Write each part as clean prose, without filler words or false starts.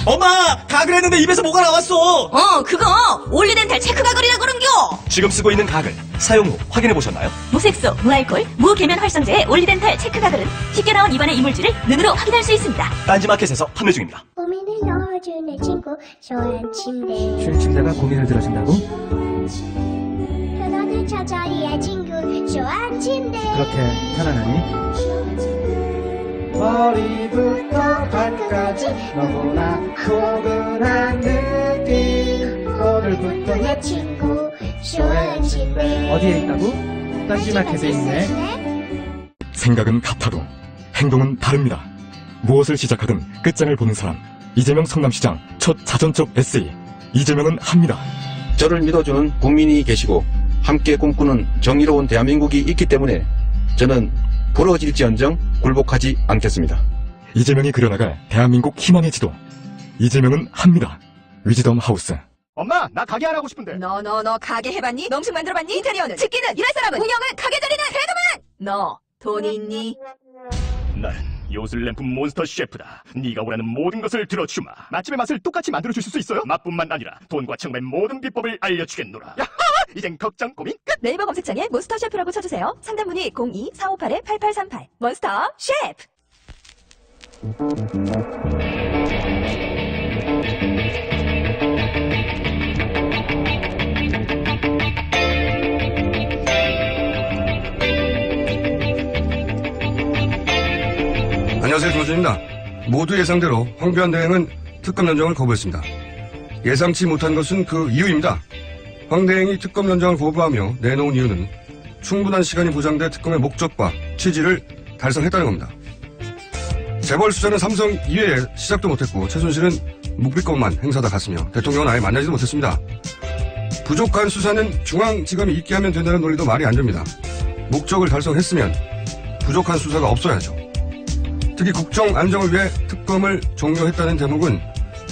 엄마! 가글 했는데 입에서 뭐가 나왔어! 그거 올리덴탈 체크가글이라 그런겨. 지금 쓰고 있는 가글, 사용 후 확인해보셨나요? 무색소, 무알콜, 무계면 활성제의 올리덴탈 체크가글은 쉽게 나온 입안의 이물질을 눈으로 확인할 수 있습니다. 딴지마켓에서 판매 중입니다. 고민을 넣어주는 친구 쇼한 침대 쉴 침대가 고민을 들어준다고? 편안한 저자리의 친구 쇼한 침대 그렇게 편안하니? 머리부터 발끝까지 너무나 포근한 느낌 오늘부터 내 친구 쇼한 침대 어디에 있다고? 딴지마켓에 있네. 생각은 같아도 행동은 다릅니다. 무엇을 시작하든 끝장을 보는 사람. 이재명 성남시장 첫 자전적 에세이. 이재명은 합니다. 저를 믿어주는 국민이 계시고 함께 꿈꾸는 정의로운 대한민국이 있기 때문에 저는 부러질지언정 굴복하지 않겠습니다. 이재명이 그려나갈 대한민국 희망의 지도. 이재명은 합니다. 위즈덤 하우스. 엄마 나 가게 안 하고 싶은데 너 가게 해봤니? 농식 만들어봤니? 인테리어는? 집기는? 일할 사람은? 운영은? 가게 자리는? 그래도만! 너 돈 있니? 난 요술램프 몬스터 셰프다. 네가 원하는 모든 것을 들어주마. 맛집의 맛을 똑같이 만들어주실 수 있어요? 맛뿐만 아니라 돈과 청음의 모든 비법을 알려주겠노라. 야하! 이젠 걱정 고민 끝! 네이버 검색창에 몬스터 셰프라고 쳐주세요. 상담 문의 02-458-8838. 몬스터 셰프! 안녕하세요, 김호준입니다. 모두 예상대로 황교안 대행은 특검 연정을 거부했습니다. 예상치 못한 것은 그 이유입니다. 황 대행이 특검 연정을 거부하며 내놓은 이유는 충분한 시간이 보장돼 특검의 목적과 취지를 달성했다는 겁니다. 재벌 수사는 삼성 이외에 시작도 못했고 최순실은 묵비권만 행사다 갔으며 대통령은 아예 만나지도 못했습니다. 부족한 수사는 중앙지검이 있게 하면 된다는 논리도 말이 안 됩니다. 목적을 달성했으면 부족한 수사가 없어야죠. 특히 국정 안정을 위해 특검을 종료했다는 대목은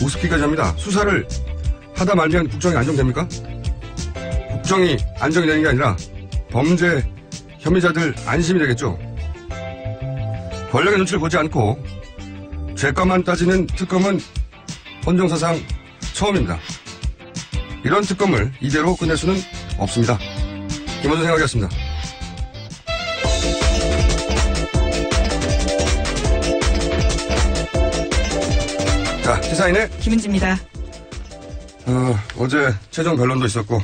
우습기까지 합니다. 수사를 하다 말면 국정이 안정됩니까? 국정이 안정이 되는 게 아니라 범죄 혐의자들 안심이 되겠죠. 권력의 눈치를 보지 않고 죄값만 따지는 특검은 헌정사상 처음입니다. 이런 특검을 이대로 끝낼 수는 없습니다. 김원준 생각이었습니다. 자, 시사인의 김은지입니다. 어제 최종 변론도 있었고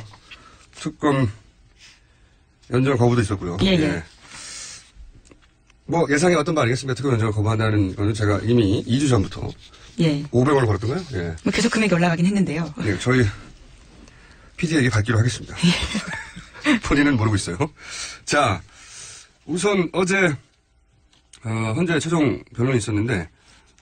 특검 연정 거부도 있었고요. 예. 뭐 예상에 어떤 바 아니겠습니까? 특검 연정을 거부한다는 거는 제가 이미 2주 전부터 예. 500원을 걸었던가요? 예. 뭐 계속 금액이 올라가긴 했는데요. 예, 저희 PD에게 받기로 하겠습니다. 본인은 모르고 있어요. 자, 우선 어제 현재 최종 변론이 있었는데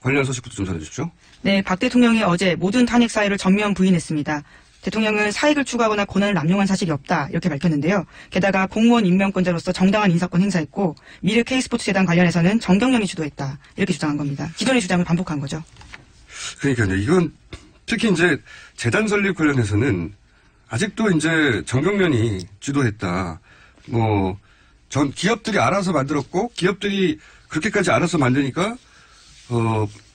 관련 소식부터 좀 전해주십시오. 네, 박 대통령이 어제 모든 탄핵 사유를 전면 부인했습니다. 대통령은 사익을 추구하거나 권한을 남용한 사실이 없다 이렇게 밝혔는데요. 게다가 공무원 임명권자로서 정당한 인사권 행사했고 미르 K스포츠 재단 관련해서는 정경련이 주도했다 이렇게 주장한 겁니다. 기존의 주장을 반복한 거죠. 그러니까요. 이건 특히 이제 재단 설립 관련해서는 아직도 이제 정경련이 주도했다. 뭐 전 기업들이 알아서 만들었고 기업들이 그렇게까지 알아서 만드니까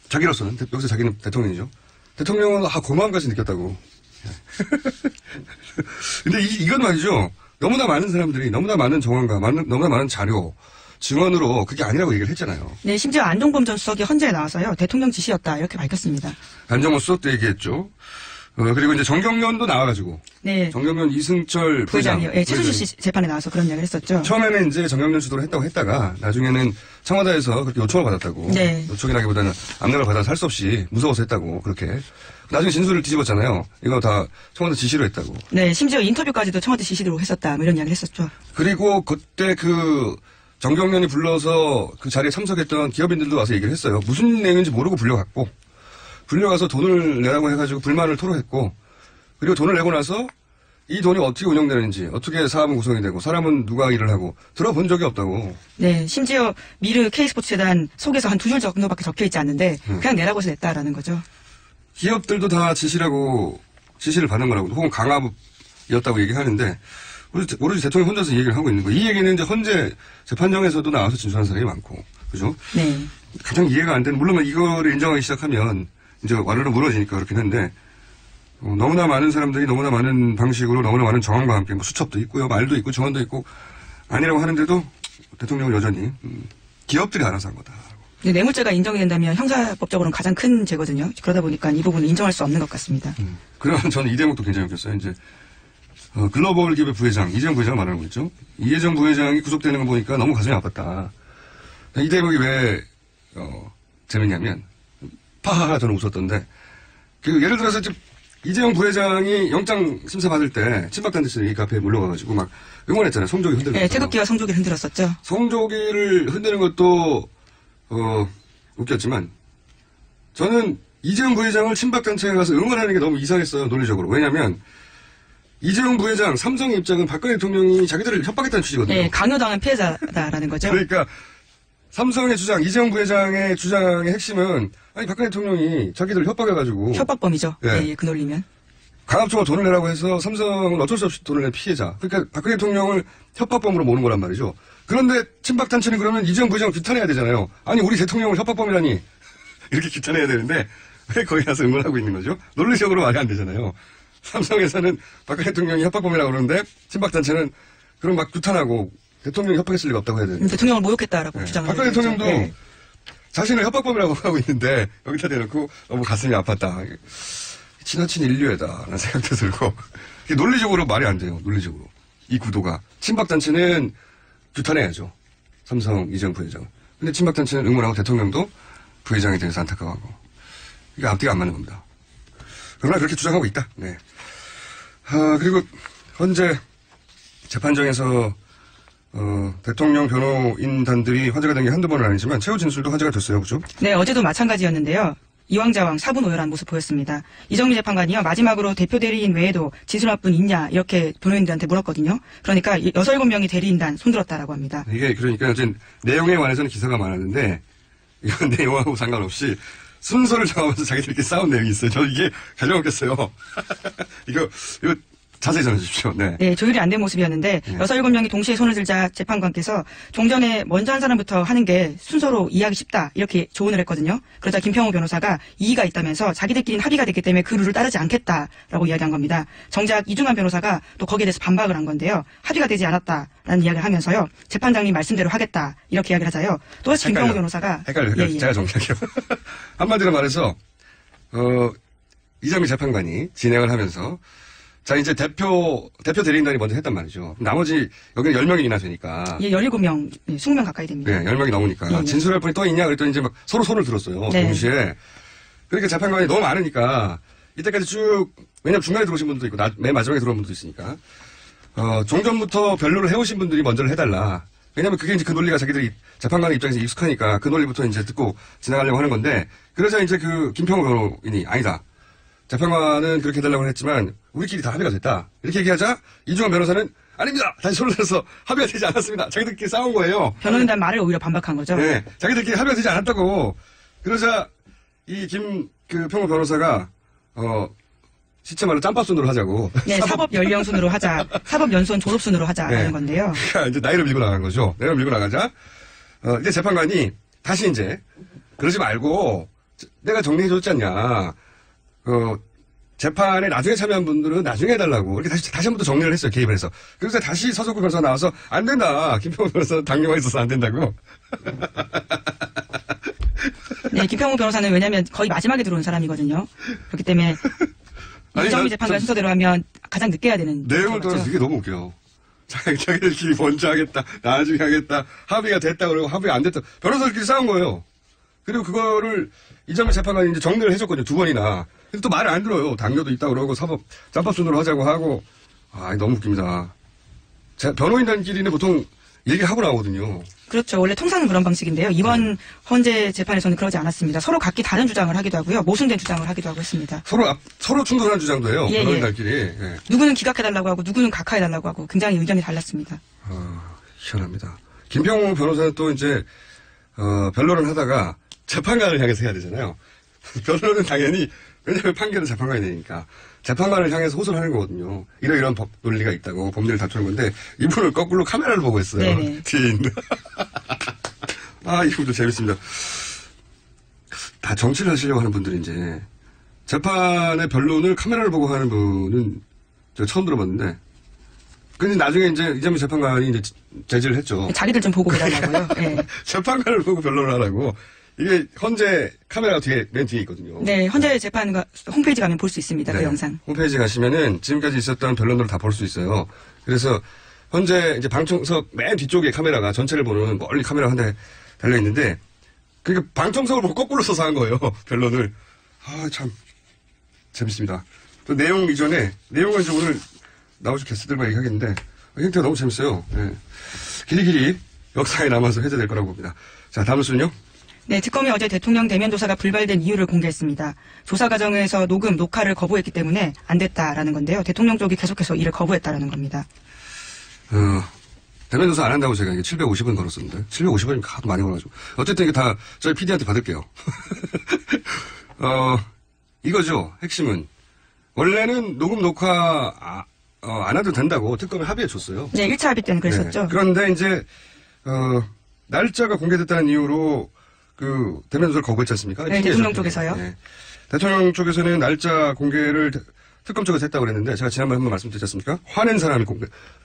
자기로서는 여기서 자기는 대통령이죠. 대통령은 고마운 것이 느꼈다고. 근데 이건 말이죠. 너무나 많은 사람들이 너무나 많은 정황과 너무나 많은 자료 증언으로 그게 아니라고 얘기를 했잖아요. 네, 심지어 안종범 전 수석이 헌재에 나와서요. 대통령 지시였다 이렇게 밝혔습니다. 안정호 수석도 얘기했죠. 그리고 이제 정경련도 나와가지고. 네. 정경련 이승철 부회장이요. 네, 최순실 씨 재판에 나와서 그런 이야기를 했었죠. 처음에는 이제 정경련 주도를 했다고 했다가 나중에는 청와대에서 그렇게 요청을 받았다고. 네. 요청이라기보다는 압력을 받아서 할 수 없이 무서워서 했다고 그렇게. 나중에 진술을 뒤집었잖아요. 이거 다 청와대 지시로 했다고. 네, 심지어 인터뷰까지도 청와대 지시대로 했었다 뭐 이런 이야기를 했었죠. 그리고 그때 정경련이 불러서 그 자리에 참석했던 기업인들도 와서 얘기를 했어요. 무슨 내용인지 모르고 불려가서 돈을 내라고 해가지고 불만을 토로했고, 그리고 돈을 내고 나서 이 돈이 어떻게 운영되는지, 어떻게 사업은 구성이 되고, 사람은 누가 일을 하고, 들어본 적이 없다고. 네, 심지어 미르 K스포츠 재단 속에서 한 2줄 정도밖에 적혀있지 않는데, 그냥 내라고 해서 냈다라는 거죠. 기업들도 다 지시를 받는 거라고, 혹은 강압이었다고 얘기하는데, 오로지 대통령이 혼자서 얘기를 하고 있는 거예요. 이 얘기는 이제 헌재 재판정에서도 나와서 진술하는 사람이 많고, 그죠? 네. 가장 이해가 안 되는, 물론 이거를 인정하기 시작하면, 이제 와르르 무너지니까 그렇긴 한데, 너무나 많은 사람들이 너무나 많은 방식으로 너무나 많은 정황과 함께 뭐 수첩도 있고요, 말도 있고, 정언도 있고, 아니라고 하는데도 대통령은 여전히, 기업들이 알아서 한 거다. 근데 뇌물죄가 인정이 된다면 형사법적으로는 가장 큰 죄거든요. 그러다 보니까 이 부분은 인정할 수 없는 것 같습니다. 그러면 저는 이 대목도 굉장히 웃겼어요. 이제, 글로벌 기업의 부회장, 이재용 부회장을 말하는 거죠. 이재용 부회장이 구속되는 거 보니까 너무 가슴이 아팠다. 이 대목이 왜, 재밌냐면, 파하하 저는 웃었던데, 예를 들어서 이재용 부회장이 영장 심사 받을 때, 친박단체들이 이 카페에 몰려가가지고 막 응원했잖아요. 송조기 흔들고. 네, 태극기와 송조기를 흔들었었죠. 송조기를 흔드는 것도, 웃겼지만, 저는 이재용 부회장을 친박단체에 가서 응원하는 게 너무 이상했어요, 논리적으로. 왜냐면, 이재용 부회장, 삼성의 입장은 박근혜 대통령이 자기들을 협박했다는 취지거든요. 네, 강요당한 피해자다라는 거죠. 그러니까, 삼성의 주장, 이재용 부회장의 주장의 핵심은, 아니, 박근혜 대통령이 자기들을 협박해가지고. 협박범이죠. 예. 네, 그 논리면. 강압적으로 돈을 내라고 해서 삼성은 어쩔 수 없이 돈을 낸 피해자. 그러니까 박근혜 대통령을 협박범으로 모는 거란 말이죠. 그런데 친박단체는 그러면 이재용 부회장을 규탄해야 되잖아요. 아니, 우리 대통령을 협박범이라니. 이렇게 규탄해야 되는데, 왜 거기 가서 응원하고 있는 거죠? 논리적으로 말이 안 되잖아요. 삼성에서는 박근혜 대통령이 협박범이라고 그러는데, 친박단체는 그럼 막 규탄하고, 대통령이 협박했을 리가 없다고 해야 되는데. 대통령을 모욕했다라고 네. 주장을 박근혜 했죠. 대통령도 네. 자신을 협박범이라고 하고 있는데, 여기다 대놓고 너무 가슴이 아팠다. 지나친 인류애다라는 생각도 들고, 이게 논리적으로 말이 안 돼요, 논리적으로. 이 구도가. 친박단체는 규탄해야죠. 삼성 이재용 부회장. 근데 친박단체는 응원하고 대통령도 부회장에 대해서 안타까워하고. 이게 앞뒤가 안 맞는 겁니다. 그러나 그렇게 주장하고 있다. 네. 그리고 현재 재판정에서 대통령 변호인단들이 화제가 된 게 한두 번은 아니지만 최후 진술도 화제가 됐어요. 그죠? 네, 어제도 마찬가지였는데요. 이왕좌왕 사분오열한 모습 보였습니다. 이정미 재판관이요, 마지막으로 대표 대리인 외에도 진술할 분 있냐 이렇게 변호인들한테 물었거든요. 그러니까 6, 7명이 대리인단 손들었다라고 합니다. 이게 그러니까 어쨌든 내용에 관해서는 기사가 많았는데 이건 내용하고 상관없이 순서를 정하면서 자기들끼리 싸운 내용이 있어요. 저 이게 가장 웃겼어요. 이거 자세히 전해주십시오. 네. 네, 조율이 안 된 모습이었는데 6, 7명이 동시에 손을 들자 재판관께서 종전에 먼저 한 사람부터 하는 게 순서로 이해하기 쉽다 이렇게 조언을 했거든요. 그러자 김평우 변호사가 이의가 있다면서 자기들끼리는 합의가 됐기 때문에 그 룰을 따르지 않겠다라고 이야기한 겁니다. 정작 이중환 변호사가 또 거기에 대해서 반박을 한 건데요. 합의가 되지 않았다라는 이야기를 하면서요. 재판장님 말씀대로 하겠다 이렇게 이야기를 하자요. 또다시 김평우 변호사가 헷갈려. 예. 제가 정리할게요. 한마디로 말해서 이정미 재판관이 진행을 하면서 자, 이제 대표 대리인단이 먼저 했단 말이죠. 나머지, 여기는 10명이나 되니까. 예, 17명, 20명 가까이 됩니다. 네, 10명이 넘으니까. 예. 진술할 분이 또 있냐? 그랬더니 이제 막 서로 손을 들었어요. 네. 동시에. 그러니까 재판관이 너무 많으니까, 이때까지 쭉, 왜냐면 중간에 들어오신 분도 있고, 맨 마지막에 들어온 분도 있으니까. 종전부터 변론을 해오신 분들이 먼저를 해달라. 왜냐면 그게 이제 그 논리가 자기들이 재판관의 입장에서 익숙하니까 그 논리부터 이제 듣고 지나가려고 하는 건데, 그러자 이제 김평우 변호인이 아니다. 재판관은 그렇게 해달라고 했지만 우리끼리 다 합의가 됐다. 이렇게 얘기하자 이중환 변호사는 아닙니다. 다시 손을 들어서 합의가 되지 않았습니다. 자기들끼리 싸운 거예요. 변호인단 말을 오히려 반박한 거죠. 네, 자기들끼리 합의가 되지 않았다고. 그러자 이 평우 변호사가 시체 말로 짬밥순으로 하자고. 네, 사법 연령순으로 하자, 사법 연수원 졸업순으로 하자라는 네. 건데요. 그러니까 이제 나이를 밀고 나간 거죠. 나이를 밀고 나가자. 이제 재판관이 다시 이제 그러지 말고 내가 정리해줬지 않냐. 재판에 나중에 참여한 분들은 나중에 해달라고. 이렇게 다시 한 번 더 정리를 했어요. 개입을 해서. 그래서 다시 서석구 변호사 나와서 안 된다. 김평우 변호사는 당뇨가 있어서 안 된다고. 네, 김평우 변호사는 왜냐면 거의 마지막에 들어온 사람이거든요. 그렇기 때문에 아니, 이정미 재판관 순서대로 하면 가장 늦게 해야 되는. 내용을 떠나서 이게 너무 웃겨. 자기들끼리 먼저 하겠다. 나중에 하겠다. 합의가 됐다. 그러고 합의가 안 됐다. 변호사들끼리 싸운 거예요. 그리고 그거를 이정미 재판관이 이제 정리를 해줬거든요. 2번이나. 근데 또 말을 안 들어요. 당뇨도 있다 그러고 짬밥순으로 하자고 하고. 너무 웃깁니다. 변호인단끼리는 보통 얘기하고 나오거든요. 그렇죠. 원래 통상은 그런 방식인데요. 이번 헌재 재판에서는 그러지 않았습니다. 서로 각기 다른 주장을 하기도 하고요. 모순된 주장을 하기도 하고 했습니다. 서로 충돌하는 주장도 해요. 예, 변호인단끼리. 예. 누구는 기각해달라고 하고 누구는 각하해달라고 하고 굉장히 의견이 달랐습니다. 희한합니다. 김평우 변호사는 또 이제 변론을 하다가 재판관을 향해서 해야 되잖아요. 변론은 당연히 왜냐하면 판결은 재판관이 되니까 재판관을 향해서 호소를 하는 거거든요. 이런 법 논리가 있다고 법리를 다투는 건데 이분을 거꾸로 카메라를 보고 있어요. 네네. 뒤에 있는. 이분도 재밌습니다. 다 정치를 하시려고 하는 분들이 이제 재판의 변론을 카메라를 보고 하는 분은 제가 처음 들어봤는데, 근데 나중에 이제 이재명 재판관이 이제 제지를 했죠. 자기들 좀 보고 해달라고요. 예. 재판관을 보고 변론을 하라고. 이게 현재 카메라가 맨 뒤에 있거든요. 네, 현재 재판과 홈페이지 가면 볼 수 있습니다. 그 네. 영상. 홈페이지 가시면은 지금까지 있었던 변론들을 다 볼 수 있어요. 그래서 현재 이제 방청석 맨 뒤쪽에 카메라가 전체를 보는 멀리 카메라가 한 대 달려 있는데, 그러니까 방청석을 보고 거꾸로 서서 한 거예요. 변론을. 아, 참 재밌습니다. 또 내용 이전에 내용은 이제 오늘 나오실 게스트들과 얘기하겠는데 힌트가 너무 재밌어요. 네. 길이길이 역사에 남아서 해제될 거라고 봅니다. 자, 다음 순요. 네, 특검이 어제 대통령 대면 조사가 불발된 이유를 공개했습니다. 조사 과정에서 녹화를 거부했기 때문에 안 됐다라는 건데요. 대통령 쪽이 계속해서 이를 거부했다라는 겁니다. 대면 조사 안 한다고 제가 이게 750원 걸었었는데 750원이면 하도 많이 걸어가지고 어쨌든 이게 다 저희 PD한테 받을게요. 이거죠. 핵심은 원래는 녹화 안 해도 된다고 특검이 합의해 줬어요. 네, 1차 합의 때는 그랬었죠. 네. 그런데 이제 날짜가 공개됐다는 이유로 그 대면 조사를 거부했지 않습니까? 네, 대통령 쪽에서요. 네. 대통령 쪽에서는 날짜 공개를 특검 쪽에서 했다고 그랬는데 제가 지난번에 한번 말씀드렸지 않습니까? 화낸 사람이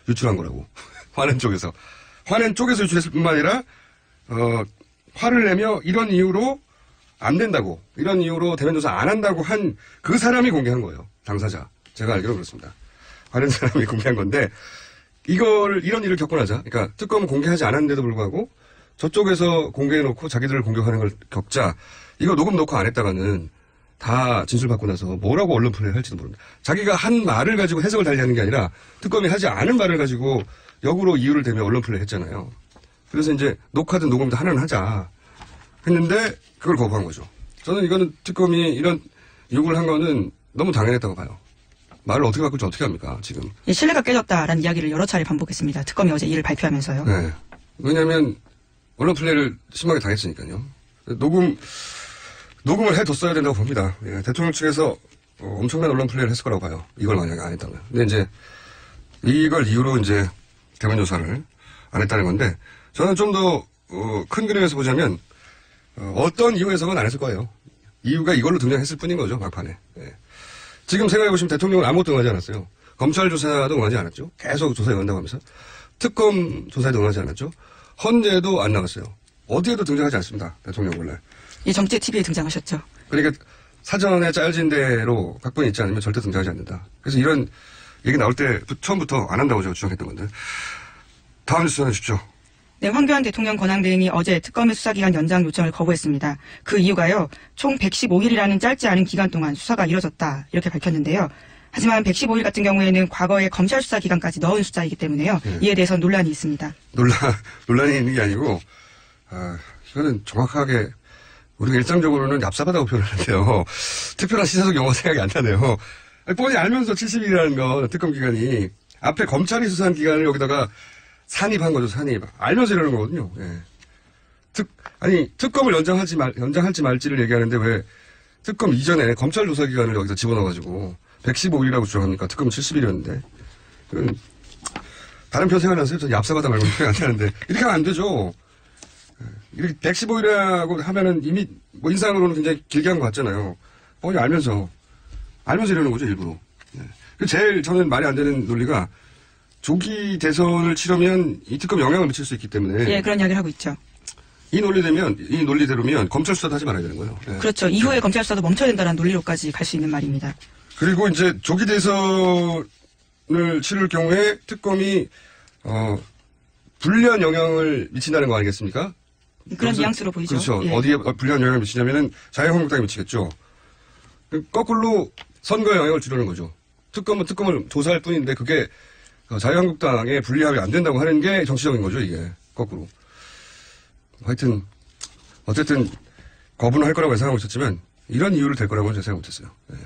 유출한 거라고. 화낸 쪽에서. 화낸 쪽에서 유출했을 뿐만 아니라 화를 내며 이런 이유로 안 된다고, 이런 이유로 대면 조사 안 한다고 한 그 사람이 공개한 거예요. 당사자. 제가 알기로 그렇습니다. 화낸 사람이 공개한 건데 이런 일을 겪고 나자, 그러니까 특검은 공개하지 않았는데도 불구하고 저쪽에서 공개해놓고 자기들을 공격하는 걸 겪자. 이거 녹음 녹화 안 했다가는 다 진술받고 나서 뭐라고 언론 플레이를 할지도 모릅니다. 자기가 한 말을 가지고 해석을 달리하는 게 아니라 특검이 하지 않은 말을 가지고 역으로 이유를 대며 언론 플레이 했잖아요. 그래서 이제 녹화든 녹음든 하나는 하자 했는데 그걸 거부한 거죠. 저는 이거는 특검이 이런 요구를 한 거는 너무 당연했다고 봐요. 말을 어떻게 바꿀지 어떻게 합니까, 지금. 신뢰가 깨졌다라는 이야기를 여러 차례 반복했습니다. 특검이 어제 이를 발표하면서요. 네. 왜냐하면 언론 플레이를 심하게 당했으니까요. 녹음을 해뒀어야 된다고 봅니다. 예, 대통령 측에서 엄청난 언론 플레이를 했을 거라고 봐요. 이걸 만약에 안 했다면. 근데 이제 이걸 이유로 이제 대면 조사를 안 했다는 건데 저는 좀 더 큰 그림에서 보자면 어떤 이유에서는 안 했을 거예요. 이유가 이걸로 등장했을 뿐인 거죠, 막판에. 예. 지금 생각해보시면 대통령은 아무것도 응하지 않았어요. 검찰 조사도 응하지 않았죠. 계속 조사에 응한다고 하면서. 특검 조사에도 응하지 않았죠. 헌재도 안 나갔어요. 어디에도 등장하지 않습니다. 대통령 원래. 이 정치 TV에 등장하셨죠. 그러니까 사전에 짜여진 대로 각본이 있지 않으면 절대 등장하지 않는다. 그래서 이런 얘기 나올 때 처음부터 안 한다고 제가 주장했던 건데. 다음 뉴스 전해주십시오. 네, 황교안 대통령 권한대행이 어제 특검의 수사기간 연장 요청을 거부했습니다. 그 이유가요, 총 115일이라는 짧지 않은 기간 동안 수사가 이뤄졌다 이렇게 밝혔는데요. 하지만 115일 같은 경우에는 과거의 검찰 수사 기간까지 넣은 숫자이기 때문에요. 네. 이에 대해서 논란이 있습니다. 논란이 있는 게 아니고 이거는 정확하게 우리가 일상적으로는 얍삽하다고 표현하는데요. 특별한 시사적 용어가 생각이 안 나네요. 뻔히 알면서 70일이라는 건 특검 기간이 앞에 검찰이 수사한 기간을 여기다가 산입한 거죠. 산입. 알면서 이러는 거거든요. 예. 특검을 연장할지 말지를 얘기하는데 왜 특검 이전에 검찰 조사 기간을 여기다 집어넣어가지고 115일이라고 주장합니까? 특검은 70일이었는데. 다른 편 생각나세요? 전 얍삽하다 말고 생각 안 나는데. 이렇게 하면 안 되죠. 이렇게 115일이라고 하면은 이미 뭐 인상으로는 굉장히 길게 한 것 같잖아요. 뻔히 알면서 이러는 거죠, 일부러. 예. 제일 저는 말이 안 되는 논리가 조기 대선을 치르면 이 특검 영향을 미칠 수 있기 때문에. 예, 그런 이야기를 하고 있죠. 이 논리대로면 검찰 수사도 하지 말아야 되는 거예요. 예. 그렇죠. 이후에 검찰 수사도 멈춰야 된다는 논리로까지 갈 수 있는 말입니다. 그리고 이제 조기 대선을 치를 경우에 특검이 불리한 영향을 미친다는 거 아니겠습니까? 그런 뉘앙스로 보이죠. 그렇죠. 예. 어디에 불리한 영향을 미치냐면은 자유한국당에 미치겠죠. 거꾸로 선거에 영향을 주려는 거죠. 특검은 특검을 조사할 뿐인데 그게 자유한국당에 불리하게 안 된다고 하는 게 정치적인 거죠, 이게. 거꾸로. 하여튼, 어쨌든, 거부는 할 거라고 예상하고 있었지만, 이런 이유를 댈 거라고는 제가 생각 못했어요. 예.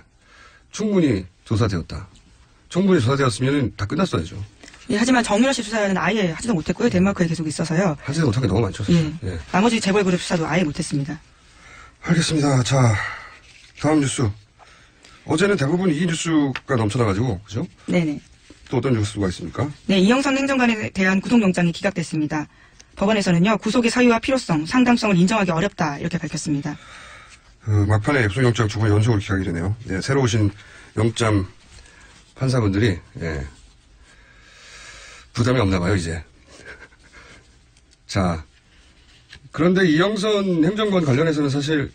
충분히 조사되었다. 충분히 조사되었으면 다 끝났어야죠. 예, 하지만 정유라 씨 수사는 아예 하지도 못했고요. 덴마크에 계속 있어서요. 하지도 못한 게 너무 많죠. 예. 예. 나머지 재벌 그룹 수사도 아예 못했습니다. 알겠습니다. 자, 다음 뉴스. 어제는 대부분 이 뉴스가 넘쳐나가지고, 그죠? 네네. 또 어떤 뉴스가 있습니까? 네, 이영선 행정관에 대한 구속영장이 기각됐습니다. 법원에서는요, 구속의 사유와 필요성, 상당성을 인정하기 어렵다 이렇게 밝혔습니다. 막판에 입송영장 두 번 연속으로 기각이 되네요. 예, 새로 오신 영장 판사분들이, 예, 부담이 없나 봐요, 이제. 자, 그런데 이영선 행정관 관련해서는 사실,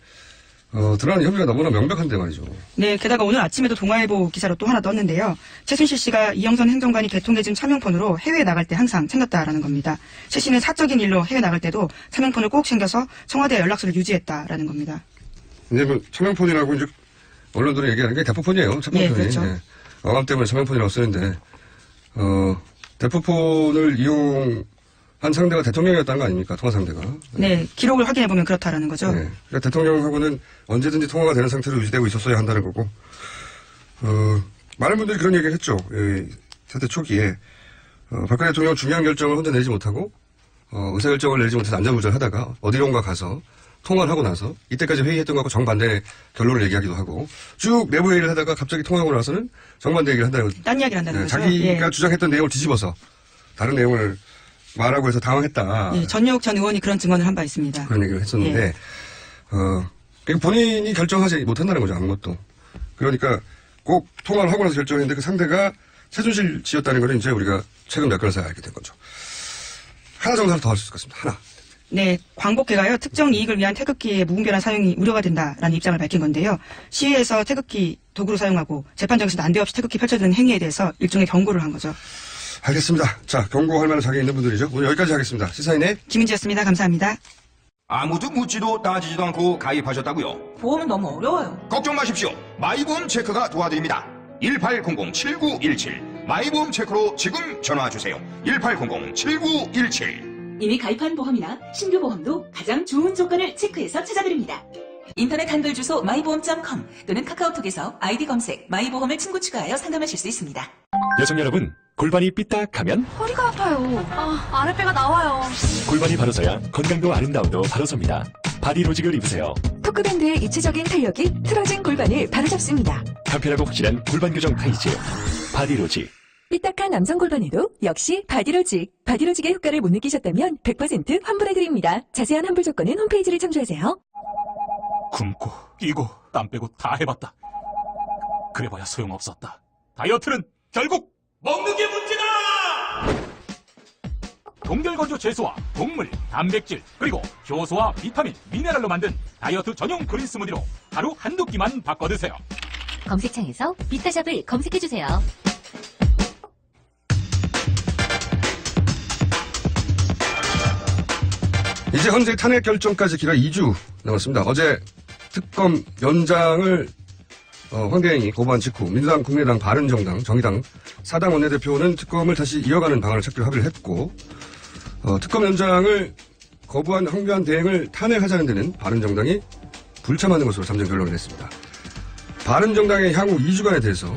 드러난 혐의가 너무나 명백한데 말이죠. 네, 게다가 오늘 아침에도 동아일보 기사로 또 하나 떴는데요. 최순실 씨가 이영선 행정관이 개통해진 차명폰으로 해외에 나갈 때 항상 챙겼다라는 겁니다. 최 씨는 사적인 일로 해외 나갈 때도 차명폰을 꼭 챙겨서 청와대 연락처를 유지했다라는 겁니다. 이제 뭐 차명폰이라고 이제 언론들이 얘기하는 게 대포폰이에요. 차명폰이. 예, 그렇죠. 예. 어감 때문에 차명폰이라고 쓰는데 대포폰을 이용한 상대가 대통령이었다는 거 아닙니까? 통화 상대가. 네, 기록을 확인해 보면 그렇다라는 거죠. 네. 그러니까 대통령하고는 언제든지 통화가 되는 상태로 유지되고 있었어야 한다는 거고. 많은 분들이 그런 얘기를 했죠. 사태 초기에 박근혜 대통령은 중요한 결정을 혼자 내지 못하고 의사결정을 내지 못해서 안절부절하다가 어디론가 가서 통화를 하고 나서 이때까지 회의했던 것하고 정반대 결론을 얘기하기도 하고 쭉 내부 회의를 하다가 갑자기 통화하고 나서는 정반대 얘기를 한다는 거죠. 딴 이야기를 한다는 거죠. 자기가 예. 주장했던 내용을 뒤집어서 다른 내용을 말하고 해서 당황했다. 예, 전유욱 전 의원이 그런 증언을 한 바 있습니다. 그런 얘기를 했었는데 예. 그러니까 본인이 결정하지 못한다는 거죠. 아무것도. 그러니까 꼭 통화를 하고 나서 결정했는데 그 상대가 최순실 씨였다는 걸 이제 우리가 최근 몇 개월 사이에 알게 된 거죠. 하나 정도는 더 할 수 있을 것 같습니다. 하나. 네, 광복회가요, 특정 이익을 위한 태극기의 무분별한 사용이 우려가 된다라는 입장을 밝힌 건데요. 시위에서 태극기 도구로 사용하고 재판정에서 난데없이 태극기 펼쳐드는 행위에 대해서 일종의 경고를 한 거죠. 알겠습니다. 자, 경고할 만한 자격이 있는 분들이죠. 오늘 여기까지 하겠습니다. 시사인의 김은지였습니다. 감사합니다. 아무도 묻지도 따지지도 않고 가입하셨다고요? 보험은 너무 어려워요. 걱정 마십시오. 마이보험 체크가 도와드립니다. 1800-7917 마이보험 체크로 지금 전화주세요. 1800-7917 이미 가입한 보험이나 신규 보험도 가장 좋은 조건을 체크해서 찾아드립니다. 인터넷 한글 주소 마이보험.com 또는 카카오톡에서 아이디 검색 마이보험을 친구 추가하여 상담하실 수 있습니다. 여성 여러분, 골반이 삐딱하면 허리가 아파요. 아랫배가 나와요. 골반이 바로서야 건강도 아름다움도 바로섭니다. 바디로직을 입으세요. 토크밴드의 입체적인 탄력이 틀어진 골반을 바로잡습니다. 간편하고 확실한 골반 교정 타이즈 바디로직. 삐딱한 남성 골반에도 역시 바디로직. 바디로직의 효과를 못 느끼셨다면 100% 환불해드립니다. 자세한 환불 조건은 홈페이지를 참조하세요. 굶고 뛰고 땀 빼고 다 해봤다. 그래봐야 소용없었다. 다이어트는 결국 먹는 게 문제다! 동결건조 채소와 동물, 단백질, 그리고 효소와 비타민, 미네랄로 만든 다이어트 전용 그린 스무디로 하루 한두 끼만 바꿔 드세요. 검색창에서 비타샵을 검색해주세요. 이제 현재 탄핵 결정까지 기간 2주 남았습니다. 어제 특검 연장을 황대행이 거부한 직후 민주당, 국민의당, 바른정당, 정의당 4당 원내대표는 특검을 다시 이어가는 방안을 찾기로 합의를 했고 특검 연장을 거부한 황교안 대행을 탄핵하자는 데는 바른정당이 불참하는 것으로 잠정 결론을 냈습니다. 바른정당의 향후 2주간에 대해서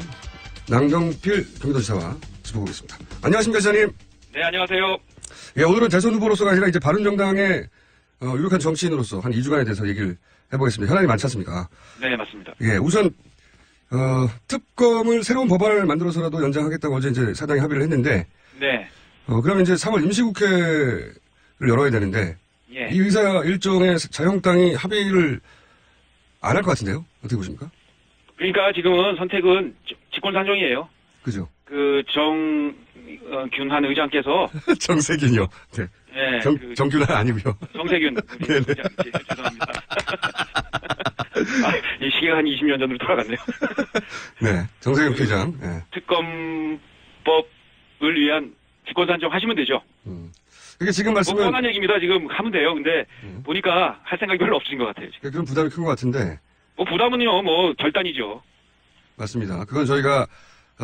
남경필 경기도지사와 짚어보겠습니다. 안녕하십니까, 지사님. 네, 안녕하세요. 예, 오늘은 대선 후보로서가 아니라 이제 바른정당의 유력한 정치인으로서 한 2주간에 대해서 얘기를 해보겠습니다. 현안이 많지 않습니까? 네, 맞습니다. 예, 우선 특검을 새로운 법안을 만들어서라도 연장하겠다고 어제 이제 사당이 합의를 했는데, 네. 그러면 이제 3월 임시국회를 열어야 되는데, 예. 이 의사 일정에 자유한국당이 합의를 안 할 것 같은데요? 어떻게 보십니까? 그러니까 지금은 선택은 직권상정이에요. 그죠? 정균한 의장께서. 정세균이요. 네. 네. 정균한 아니고요. 정세균. 네네. 죄송합니다. 이 시계가 한 20년 전으로 돌아갔네요. 네. 정세균 회장. 네. 특검법을 위한 직권상정 하시면 되죠. 이게 지금 말씀은. 뻔한 얘기입니다. 지금 하면 돼요. 근데 보니까 할 생각이 별로 없으신 것 같아요. 지금. 그런 부담이 큰 것 같은데. 부담은요, 결단이죠. 맞습니다. 그건 저희가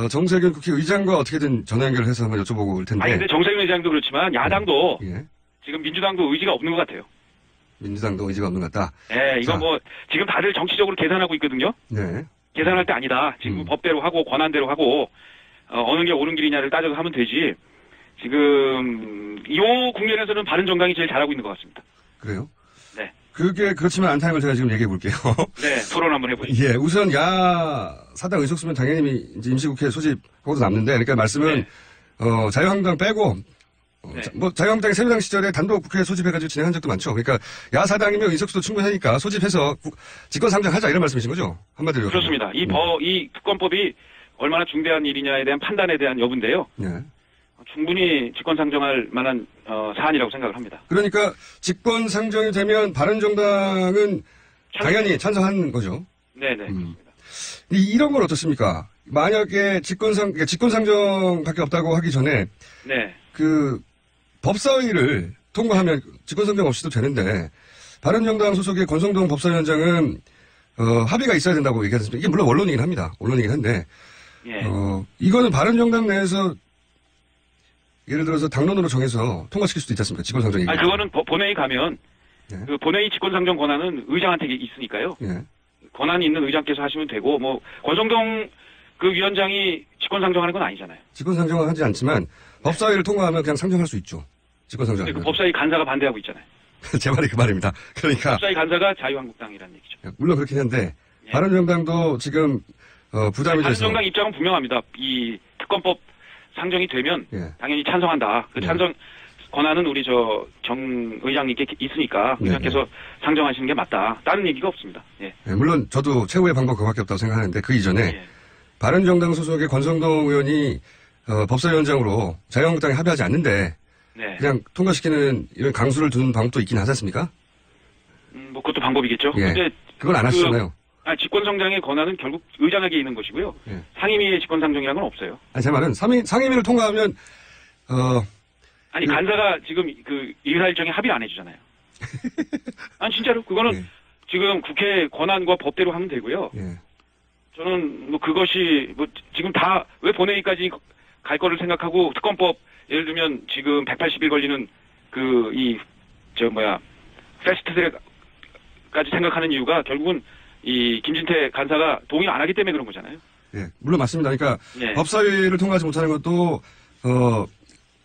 정세균 국회의장과 어떻게든 전화 연결을 해서 한번 여쭤보고 올 텐데. 근데 정세균 의장도 그렇지만 야당도 예. 지금 민주당도 의지가 없는 것 같아요. 민주당도 의지가 없는 것 같다. 네, 이건 지금 다들 정치적으로 계산하고 있거든요. 네. 계산할 때 아니다. 지금 법대로 하고 권한대로 하고 어느 게 옳은 길이냐를 따져서 하면 되지. 지금 이 국면에서는 바른정당이 제일 잘하고 있는 것 같습니다. 그래요? 네. 그게 그렇지만 않다는 걸 제가 지금 얘기해 볼게요. 네, 토론 한번 해보죠. 예, 우선 사당 의석수면 당연히 이제 임시국회 소집하고도 남는데, 그러니까 말씀은 네. 자유한국당 빼고 네. 뭐 자유한국당이 새누리당 시절에 단독 국회 소집해가지고 진행한 적도 많죠. 그러니까 야사당이면 의석수도 충분하니까 소집해서 직권상정하자 이런 말씀이신 거죠? 한마디로. 그렇습니다. 이 특검법이 얼마나 중대한 일이냐에 대한 판단에 대한 여부인데요. 네. 충분히 직권상정할 만한 사안이라고 생각을 합니다. 그러니까 직권상정이 되면 바른정당은 당연히 찬성하는 거죠. 네네. 이런 건 어떻습니까? 만약에 직권상정밖에 없다고 하기 전에 네. 그 법사위를 통과하면 직권상정 없이도 되는데 바른정당 소속의 권성동 법사위원장은 합의가 있어야 된다고 얘기했습니다. 이게 물론 원론이긴 합니다. 원론이긴 한데 예. 이거는 바른정당 내에서 예를 들어서 당론으로 정해서 통과시킬 수도 있지 않습니까? 직권상정이. 아니 그거는 본회의 가면 네. 그 본회의 직권상정 권한은 의장한테 있으니까요. 예. 권한이 있는 의장께서 하시면 되고 뭐 권성동 그 위원장이 직권상정하는 건 아니잖아요. 직권상정은 하지 않지만 법사위를 통과하면 그냥 상정할 수 있죠. 직권상정. 근데 그 법사위 간사가 반대하고 있잖아요. 제 말이 그 말입니다. 그러니까 법사위 간사가 자유한국당이라는 얘기죠. 물론 그렇긴 한데 예. 바른정당도 지금 부담이 돼서 바른정당 입장은 분명합니다. 이 특검법 상정이 되면 예. 당연히 찬성한다. 그 찬성 권한은 우리 정 의장님께 있으니까 의장께서 상정하시는 게 맞다. 다른 얘기가 없습니다. 예. 물론 저도 최후의 방법 그거밖에 없다고 생각하는데 그 이전에 예. 바른정당 소속의 권성동 의원이 법사위원장으로 자유한국당이 합의하지 않는데 네. 그냥 통과시키는 이런 강수를 두는 방법도 있긴 하지 않습니까? 뭐 그것도 방법이겠죠. 예. 근데 그건 안 하시잖아요. 직권상정의 권한은 결국 의장에게 있는 것이고요. 예. 상임위의 직권상정이라는 건 없어요. 아니 제 말은 상임위를 통과하면 아니 간사가 지금 그 인사 일정에 합의를 안 해주잖아요. 아니 진짜로 그거는 예. 지금 국회 권한과 법대로 하면 되고요. 예. 저는 뭐 그것이 뭐 지금 다 왜 본회의까지 갈 거를 생각하고 특검법 예를 들면 지금 180일 걸리는 그 패스트트랙까지 생각하는 이유가 결국은 이 김진태 간사가 동의 안 하기 때문에 그런 거잖아요. 예, 물론 맞습니다. 그러니까 예. 법사위를 통과하지 못하는 것도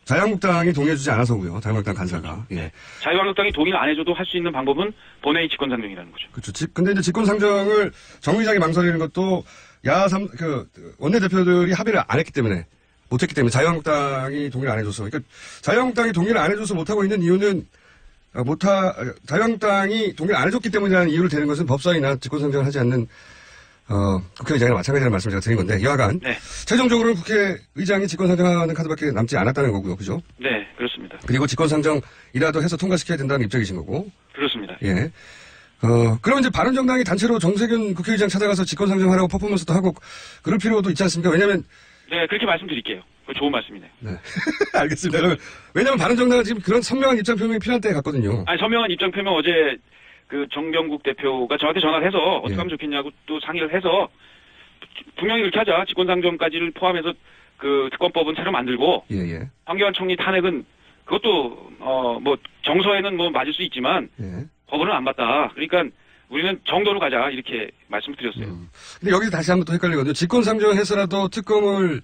자유한국당이 동의해주지 않아서고요. 자유한국당 간사가. 예. 자유한국당이 동의를 안 해줘도 할 수 있는 방법은 본회의 직권상정이라는 거죠. 그렇죠. 근데 이제 직권상정을 정 의장이 망설이는 것도 원내대표들이 합의를 안 했기 때문에 못했기 때문에 자유한국당이 동의를 안 해줘서. 그러니까 자유한국당이 동의를 안 해줘서 못하고 있는 이유는 자유한국당이 동의를 안 해줬기 때문이라는 이유를 대는 것은 법사위나 직권상정을 하지 않는 국회의장이나 마찬가지라는 말씀을 제가 드린 건데 여하간 네. 최종적으로는 국회의장이 직권상정하는 카드밖에 남지 않았다는 거고요. 그죠? 네, 그렇습니다. 그리고 직권상정이라도 해서 통과시켜야 된다는 입장이신 거고. 그렇습니다. 예. 그럼 이제 바른정당이 단체로 정세균 국회의장 찾아가서 직권상정하라고 퍼포먼스도 하고 그럴 필요도 있지 않습니까? 왜냐면 네, 그렇게 말씀드릴게요. 좋은 말씀이네요. 네. 알겠습니다. 왜냐면 바른정당은 지금 그런 선명한 입장 표명이 필요한 때에 갔거든요. 아니, 선명한 입장 표명 어제 그 정병국 대표가 저한테 전화를 해서 어떻게 하면 좋겠냐고 또 상의를 해서 분명히 그렇게 하자. 직권상정까지를 포함해서 그 특검법은 새로 만들고 예. 황교안 총리 탄핵은 그것도 뭐 정서에는 뭐 맞을 수 있지만 예. 법으로는 안 맞다. 그러니까 우리는 정도로 가자 이렇게 말씀드렸어요. 근데 여기서 다시 한번 또 헷갈리거든요. 직권상정해서라도 특검을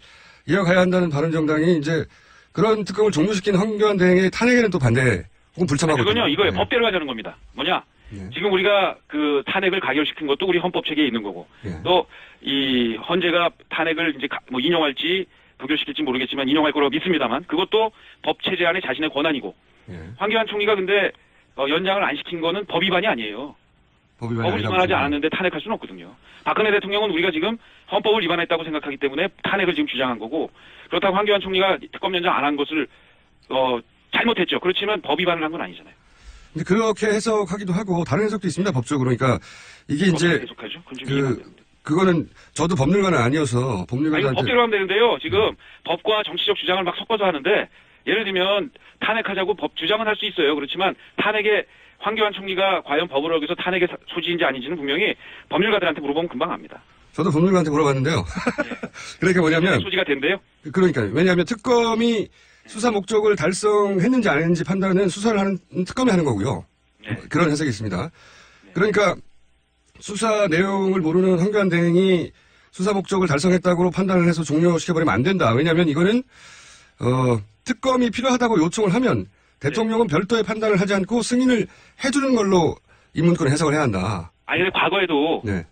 이어가야 한다는 바른정당이 이제 그런 특검을 종료시킨 황교안 대행의 탄핵에는 또 반대 혹은 불참하거든요. 그건요, 이거예요. 네. 법대로 하자는 겁니다. 뭐냐? 네. 지금 우리가 그 탄핵을 가결시킨 것도 우리 헌법 체계에 있는 거고, 네. 또 이 헌재가 탄핵을 이제 뭐 인용할지 부결시킬지 모르겠지만 인용할 거라고 믿습니다만, 그것도 법 체제 안에 자신의 권한이고, 네. 황교안 총리가 근데 연장을 안 시킨 거는 법 위반이 아니에요. 법을 위반하지 않았는데 탄핵할 수는 없거든요. 박근혜 대통령은 우리가 지금 헌법을 위반했다고 생각하기 때문에 탄핵을 지금 주장한 거고, 그렇다고 황교안 총리가 특검 연장 안 한 것을 잘못했죠. 그렇지만 법 위반을 한 건 아니잖아요. 근데 그렇게 해석하기도 하고 다른 해석도 있습니다. 법적으로. 그러니까 이게 이제 해석하죠? 그건 좀 이해가 안 되는데. 그거는 저도 법률가는 아니어서 법률가한테 법대로 하면 되는데요. 지금 법과 정치적 주장을 막 섞어서 하는데 예를 들면 탄핵하자고 법 주장은 할 수 있어요. 그렇지만 탄핵에 황교안 총리가 과연 법을 어겨서 탄핵의 소지인지 아닌지는 분명히 법률가들한테 물어보면 금방 압니다. 저도 법률가한테 물어봤는데요. 그러니까 뭐냐면 소지가 된대요. 그러니까요. 왜냐하면 특검이 수사 목적을 달성했는지 안 했는지 판단은 수사를 하는 특검이 하는 거고요. 네. 그런 해석이 있습니다. 그러니까 수사 내용을 모르는 황교안 대행이 수사 목적을 달성했다고 판단을 해서 종료시켜버리면 안 된다. 왜냐하면 이거는 특검이 필요하다고 요청을 하면 대통령은 별도의 판단을 하지 않고 승인을 해주는 걸로 이 문건을 해석을 해야 한다. 아니 근데 과거에도 네.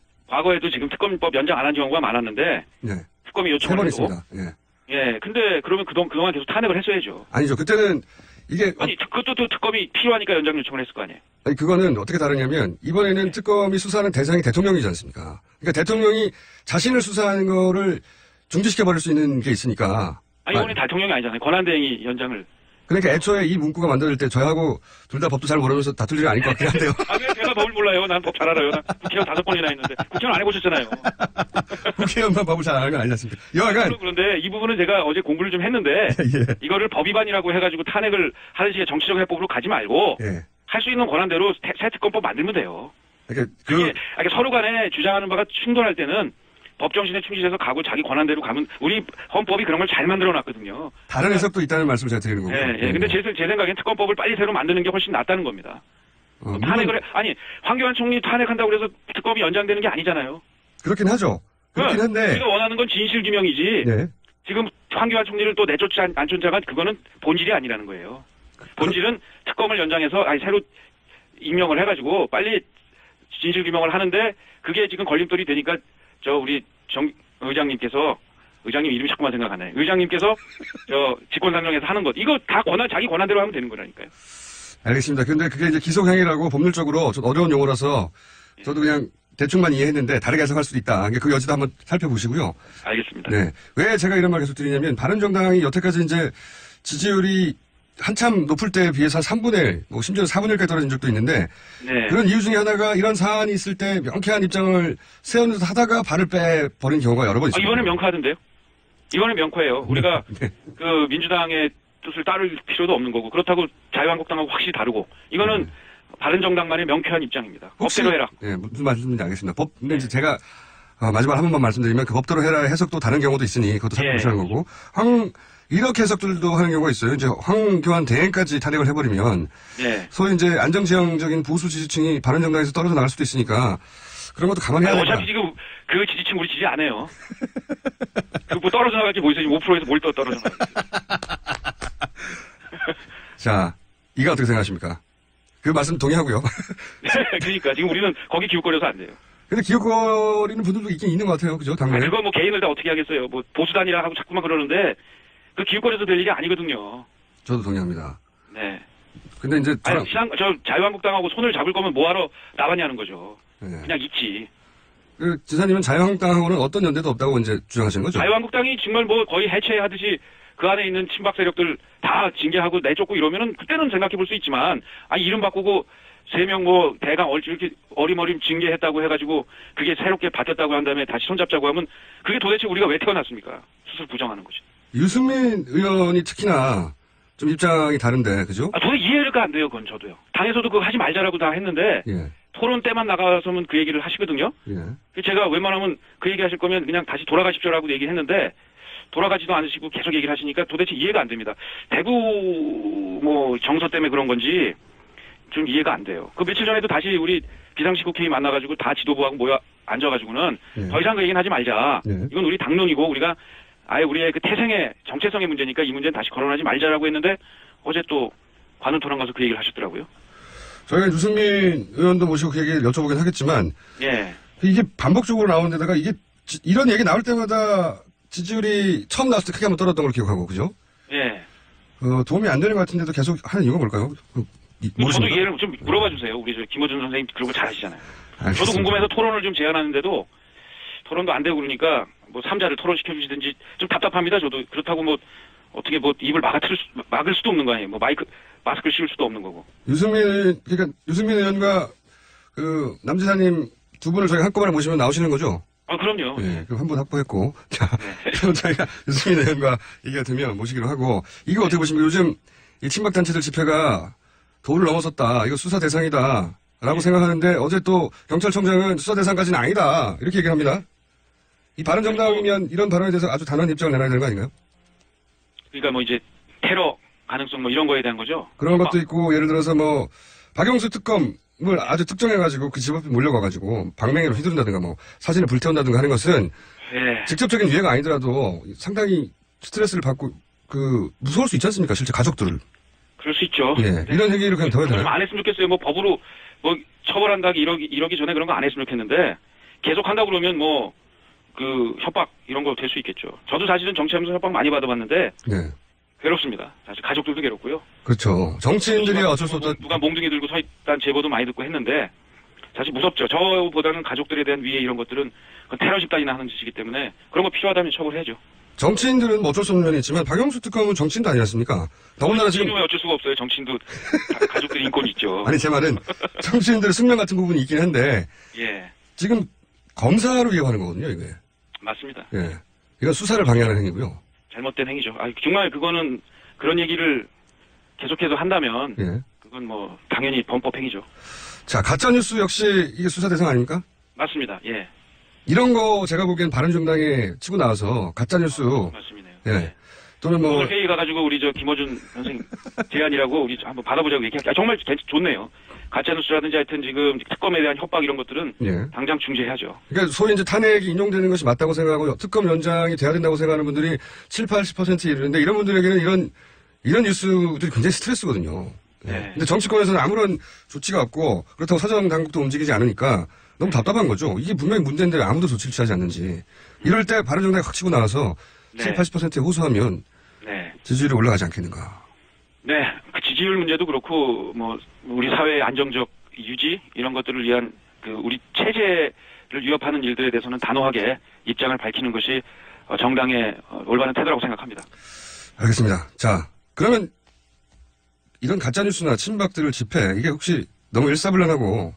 지금 특검법 연장 안 한 경우가 많았는데 네. 특검이 3번 요청을 해도 있습니다. 예. 예, 근데 그러면 그동안 계속 탄핵을 했어야죠. 아니죠. 그때는 이게 아니, 그것도 또 특검이 필요하니까 연장 요청을 했을 거 아니에요. 아니, 그거는 어떻게 다르냐면, 이번에는 특검이 수사하는 대상이 대통령이지 않습니까? 그러니까 대통령이 자신을 수사하는 거를 중지시켜버릴 수 있는 게 있으니까. 아니, 이번에 대통령이 아니잖아요. 권한대행이 연장을. 그러니까 애초에 이 문구가 만들어질 때 저하고 둘 다 법도 잘 모르면서 다툴 일이 아닐 것 같긴 한데요. 아, 왜 제가 법을 몰라요? 난 법 잘 알아요. 난 국회의원 5번이나 했는데. 국회의원 안 해보셨잖아요. 국회의원만 법을 잘 아는 건 아니지 않습니까? 여하간. 그런데 이 부분은 제가 어제 공부를 좀 했는데, 예. 이거를 법 위반이라고 해가지고 탄핵을 하는 식의 정치적 해법으로 가지 말고, 예. 할 수 있는 권한대로 새 특검법 만들면 돼요. 그러니까 그게 서로 간에 주장하는 바가 충돌할 때는 법 정신에 충실해서 가고 자기 권한대로 가면 우리 헌법이 그런 걸 잘 만들어 놨거든요. 다른 해석도 있다는 말씀을 제가 드리는 거고요. 예, 예. 근데 제 생각엔 특검법을 빨리 새로 만드는 게 훨씬 낫다는 겁니다. 탄핵을 아니 황교안 총리 탄핵한다고 그래서 특검이 연장되는 게 아니잖아요. 그렇긴 하죠. 그렇긴 한데 우리가 원하는 건 진실규명이지. 네. 지금 황교안 총리를 또 내쫓지 않존자가 그거는 본질이 아니라는 거예요. 본질은 특검을 연장해서 새로 임명을 해가지고 빨리 진실규명을 하는데 그게 지금 걸림돌이 되니까 우리 의장님께서 의장님 이름이 자꾸만 생각하네. 의장님께서 직권상정해서 하는 것 이거 다 자기 권한대로 하면 되는 거라니까요. 알겠습니다. 근데 그게 이제 기속행위라고 법률적으로 좀 어려운 용어라서 저도 그냥 대충만 이해했는데 다르게 해석할 수도 있다. 그 여지도 한번 살펴보시고요. 알겠습니다. 네. 왜 제가 이런 말 계속 드리냐면 바른정당이 여태까지 이제 지지율이 한참 높을 때에 비해서 한 3분의 1, 뭐 심지어 4분의 1까지 떨어진 적도 있는데 네. 그런 이유 중에 하나가 이런 사안이 있을 때 명쾌한 입장을 세우면서 하다가 발을 빼버린 경우가 여러 번 있습니다. 이번에 명쾌하던데요? 이번에 명쾌해요. 우리가 네. 그 민주당의 뜻을 따를 필요도 없는 거고 그렇다고 자유한국당하고 확실히 다르고 이거는 바른정당만의 명쾌한 입장입니다. 법대로 해라. 네, 무슨 말씀인지 알겠습니다. 근데 이제 제가 마지막 한 번만 말씀드리면 그 법대로 해라 해석도 다른 경우도 있으니 그것도 살펴보시는 거고 이렇게 해석들도 하는 경우가 있어요. 이제 황교안 대행까지 탄핵을 해버리면 소위 이제 안정지향적인 보수 지지층이 바른정당에서 떨어져 나갈 수도 있으니까 그런 것도 감안해야 된다. 어차피 지금 그 지지층 우리 지지 안 해요. 그 뭐 떨어져 나갈 게 뭐 있어? 지금 5%에서 뭘 떨어져 나가? 자, 이거 어떻게 생각하십니까? 그 말씀 동의하고요. 그러니까 지금 우리는 거기 기웃거려서 안 돼요. 근데 기웃거리는 분들도 있긴 있는 것 같아요. 그죠? 당연히. 그거 뭐 개인을 다 어떻게 하겠어요. 뭐 보수단이라 하고 자꾸만 그러는데 그 기웃거려서 될 일이 아니거든요. 저도 동의합니다. 네. 근데 이제 자유한국당하고 손을 잡을 거면 뭐하러 나왔냐는 거죠. 그냥 있지. 그 지사님은 자유한국당하고는 어떤 연대도 없다고 이제 주장하시는 거죠? 자유한국당이 정말 뭐 거의 해체하듯이 그 안에 있는 친박 세력들 다 징계하고 내쫓고 이러면은 그때는 생각해 볼 수 있지만 이름 바꾸고 3명 뭐 대강 이렇게 어림어림 징계했다고 해가지고 그게 새롭게 바뀌었다고 한 다음에 다시 손잡자고 하면 그게 도대체 우리가 왜 태어났습니까? 스스로 부정하는 거지. 유승민 의원이 특히나 좀 입장이 다른데 그죠? 도대체 이해가 안 돼요. 그건 저도요. 당에서도 그거 하지 말자라고 다 했는데 토론 때만 나가서면 그 얘기를 하시거든요. 제가 웬만하면 그 얘기 하실 거면 그냥 다시 돌아가십시오라고 얘기했는데 돌아가지도 않으시고 계속 얘기를 하시니까 도대체 이해가 안 됩니다. 대구 뭐 정서 때문에 그런 건지 좀 이해가 안 돼요. 그 며칠 전에도 다시 우리 비상식 국회의원 만나가지고 다 지도부하고 모여 앉아가지고는 더 이상 그 얘기는 하지 말자. 이건 우리 당론이고 우리가 아예 우리의 그 태생의 정체성의 문제니까 이 문제는 다시 거론하지 말자라고 했는데 어제 또 관훈 토론 가서 그 얘기를 하셨더라고요. 저희가 유승민 의원도 모시고 그 얘기를 여쭤보긴 하겠지만 이게 반복적으로 나오는 데다가 이게 이런 얘기 나올 때마다 지지율이 처음 나왔을 때 크게 한번 떨어졌던 걸 기억하고 그죠? 도움이 안 되는 것 같은데도 계속 하는 이유가 뭘까요? 저도 이해를 좀 물어봐 주세요. 우리 김어준 선생님 그런 거 잘 하시잖아요. 알겠습니다. 저도 궁금해서 토론을 좀 제안하는데도 토론도 안 되고 그러니까 뭐 3자를 토론시켜 주시든지 좀 답답합니다. 저도 그렇다고 뭐 어떻게 뭐 입을 막을 수도 없는 거 아니에요. 뭐 마스크를 씌울 수도 없는 거고. 유승민 의원과 그 남지사님 두 분을 저희가 한꺼번에 모시면 나오시는 거죠? 그럼요. 그럼 한 분 확보했고. 자, 그럼 저희가 유승민 의원과 얘기가 되면 모시기로 하고, 이거 어떻게 보십니까? 요즘 이 친박단체들 집회가 도를 넘어섰다. 이거 수사 대상이다. 라고 생각하는데, 어제 또 경찰청장은 수사 대상까지는 아니다. 이렇게 얘기를 합니다. 이 바른정당이면 이런 발언에 대해서 아주 단호한 입장을 내놔야 되는 거 아닌가요? 그러니까 뭐 이제 테러 가능성 뭐 이런 거에 대한 거죠? 그런 것도 있고, 예를 들어서 뭐, 박영수 특검, 을 아주 특정해가지고 그 집 앞에 몰려가가지고 방맹이로 휘두른다든가 뭐 사진을 불태운다든가 하는 것은 직접적인 유해가 아니더라도 상당히 스트레스를 받고 무서울 수 있지 않습니까? 실제 가족들을. 그럴 수 있죠. 이런 얘기를 그냥 더 해야 되나요? 안 했으면 좋겠어요. 뭐 법으로 뭐 처벌한다기 이러기 전에 그런 거 안 했으면 좋겠는데 계속 한다고 그러면 뭐 그 협박 이런 거 될 수 있겠죠. 저도 사실은 정치하면서 협박 많이 받아봤는데 네. 괴롭습니다. 사실 가족들도 괴롭고요. 그렇죠. 정치인들이 어쩔 수 없다. 누가 몽둥이 들고 서 있다는 제보도 많이 듣고 했는데 사실 무섭죠. 저보다는 가족들에 대한 위해 이런 것들은 테러 집단이나 하는 짓이기 때문에 그런 거 필요하다면 처벌해야죠. 정치인들은 뭐 어쩔 수 없는 면이 있지만 박영수 특검은 정치인도 아니었습니까? 더군다나 지금 정치인은 어쩔 수가 없어요. 정치인도 가족들이 인권이 있죠. 아니 제 말은 정치인들 숙명 같은 부분이 있긴 한데 예, 지금 검사로 이용하는 거거든요, 이게. 맞습니다. 예. 이건 수사를 방해하는 행위고요. 잘못된 행위죠. 정말 그거는 그런 얘기를 계속해서 한다면 예. 그건 뭐 당연히 범법 행위죠. 자, 가짜뉴스 역시 이게 수사 대상 아닙니까? 맞습니다. 예. 이런 거 제가 보기엔 바른정당에 치고 나와서 가짜뉴스. 말씀이네요. 예. 또는 뭐. 오늘 회의 가가지고 우리 김어준 선생 제안이라고 우리 정말 받아보자고 얘기할게요. 정말 좋네요. 가짜뉴스라든지 하여튼 지금 특검에 대한 협박 이런 것들은 예. 당장 중지해야죠. 그러니까 소위 이제 탄핵이 인용되는 것이 맞다고 생각하고 특검 연장이 돼야 된다고 생각하는 분들이 70-80% 이르는데 이런 분들에게는 이런 뉴스들이 굉장히 스트레스거든요. 예. 네. 근데 정치권에서는 아무런 조치가 없고 그렇다고 사정 당국도 움직이지 않으니까 너무 답답한 거죠. 이게 분명히 문제인데 아무도 조치를 취하지 않는지. 이럴 때 바른정당이 확 치고 나와서 네. 70-80%에 호소하면 네. 지지율이 올라가지 않겠는가. 네. 그 지지율 문제도 그렇고 뭐 우리 사회의 안정적 유지 이런 것들을 위한 그 우리 체제를 위협하는 일들에 대해서는 단호하게 입장을 밝히는 것이 정당의 올바른 태도라고 생각합니다. 알겠습니다. 자, 그러면 이런 가짜뉴스나 친박들을 집회, 이게 혹시 너무 일사불란하고,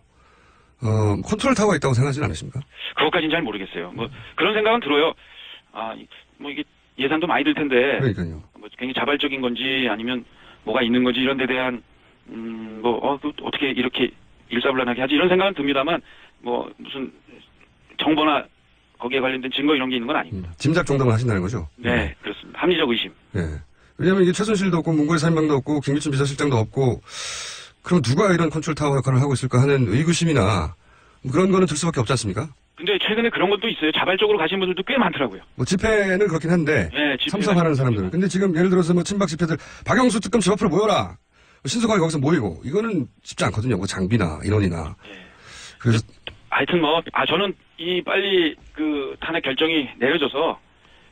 컨트롤 타워가 있다고 생각하지는 않으십니까? 그것까지는 잘 모르겠어요. 뭐, 그런 생각은 들어요. 뭐 이게 예산도 많이 들 텐데. 그러니까요. 뭐 굉장히 자발적인 건지 아니면 뭐가 있는 건지 이런 데 대한, 어떻게 이렇게 일사불란하게 하지 이런 생각은 듭니다만, 뭐, 무슨 정보나 거기에 관련된 증거 이런 게 있는 건 아닙니다. 짐작 정도만 하신다는 거죠? 네, 그렇습니다. 합리적 의심. 네. 왜냐면 이게 최순실도 없고 문고리 사임방도 없고 김기춘 비서실장도 없고 그럼 누가 이런 컨트롤 타워 역할을 하고 있을까 하는 의구심이나 그런 거는 들 수밖에 없지 않습니까? 근데 최근에 그런 것도 있어요. 자발적으로 가신 분들도 꽤 많더라고요. 뭐 집회는 그렇긴 한데 네, 참석하는 사람들은. 근데 지금 예를 들어서 뭐 친박 집회들 박영수 특검 집 앞으로 모여라. 신속하게 거기서 모이고 이거는 쉽지 않거든요. 뭐 장비나 인원이나. 네. 그래서 하여튼 뭐 저는 빨리 그 탄핵 결정이 내려져서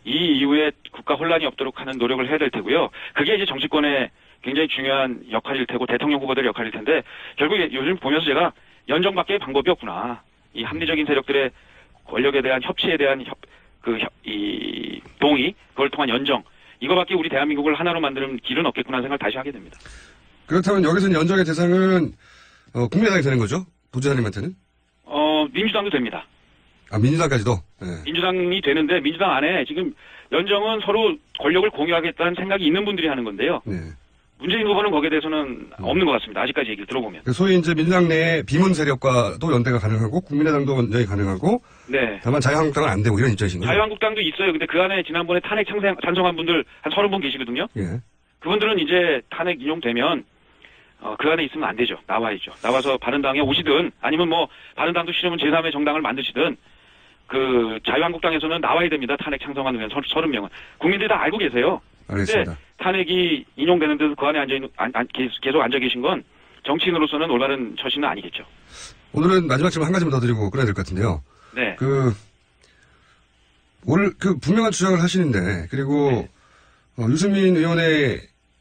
이 이후에 국가 혼란이 없도록 하는 노력을 해야 될 테고요. 그게 이제 정치권의 굉장히 중요한 역할일 테고 대통령 후보들의 역할일 텐데 결국에 요즘 보면서 제가 연정밖에 방법이 없구나. 이 합리적인 세력들의 권력에 대한 협치에 대한 이 동의, 그걸 통한 연정 이거밖에 우리 대한민국을 하나로 만드는 길은 없겠구나 생각을 다시 하게 됩니다. 그렇다면 여기서는 연정의 대상은 국민의당이 되는 거죠? 도지사님한테는? 민주당도 됩니다. 민주당까지도? 네. 민주당이 되는데 민주당 안에 지금 연정은 서로 권력을 공유하겠다는 생각이 있는 분들이 하는 건데요. 네. 문재인 후보는 거기에 대해서는 없는 것 같습니다. 아직까지 얘기를 들어보면. 소위 이제 민주당 내 비문 세력과도 연대가 가능하고 국민의당도 연대가 가능하고 네. 다만 자유한국당은 안 되고 이런 입장이신 거죠? 자유한국당도 있어요. 근데 그 안에 지난번에 탄핵 찬성한 분들 한 30분 계시거든요. 예. 그분들은 이제 탄핵 인용되면 그 안에 있으면 안 되죠. 나와야죠. 나와서 바른당에 오시든 아니면 뭐 바른당도 싫으면 제3의 정당을 만드시든 그 자유한국당에서는 나와야 됩니다. 탄핵 찬성하는 의원 30명은. 국민들이 다 알고 계세요. 알겠습니다. 근데 탄핵이 인용되는데도 그 안에 계속 앉아 계신 건 정치인으로서는 올바른 처신은 아니겠죠. 오늘은 마지막 질문 한 가지만 더 드리고 끊어야 될 것 같은데요. 네. 분명한 주장을 하시는데, 그리고, 유승민 의원의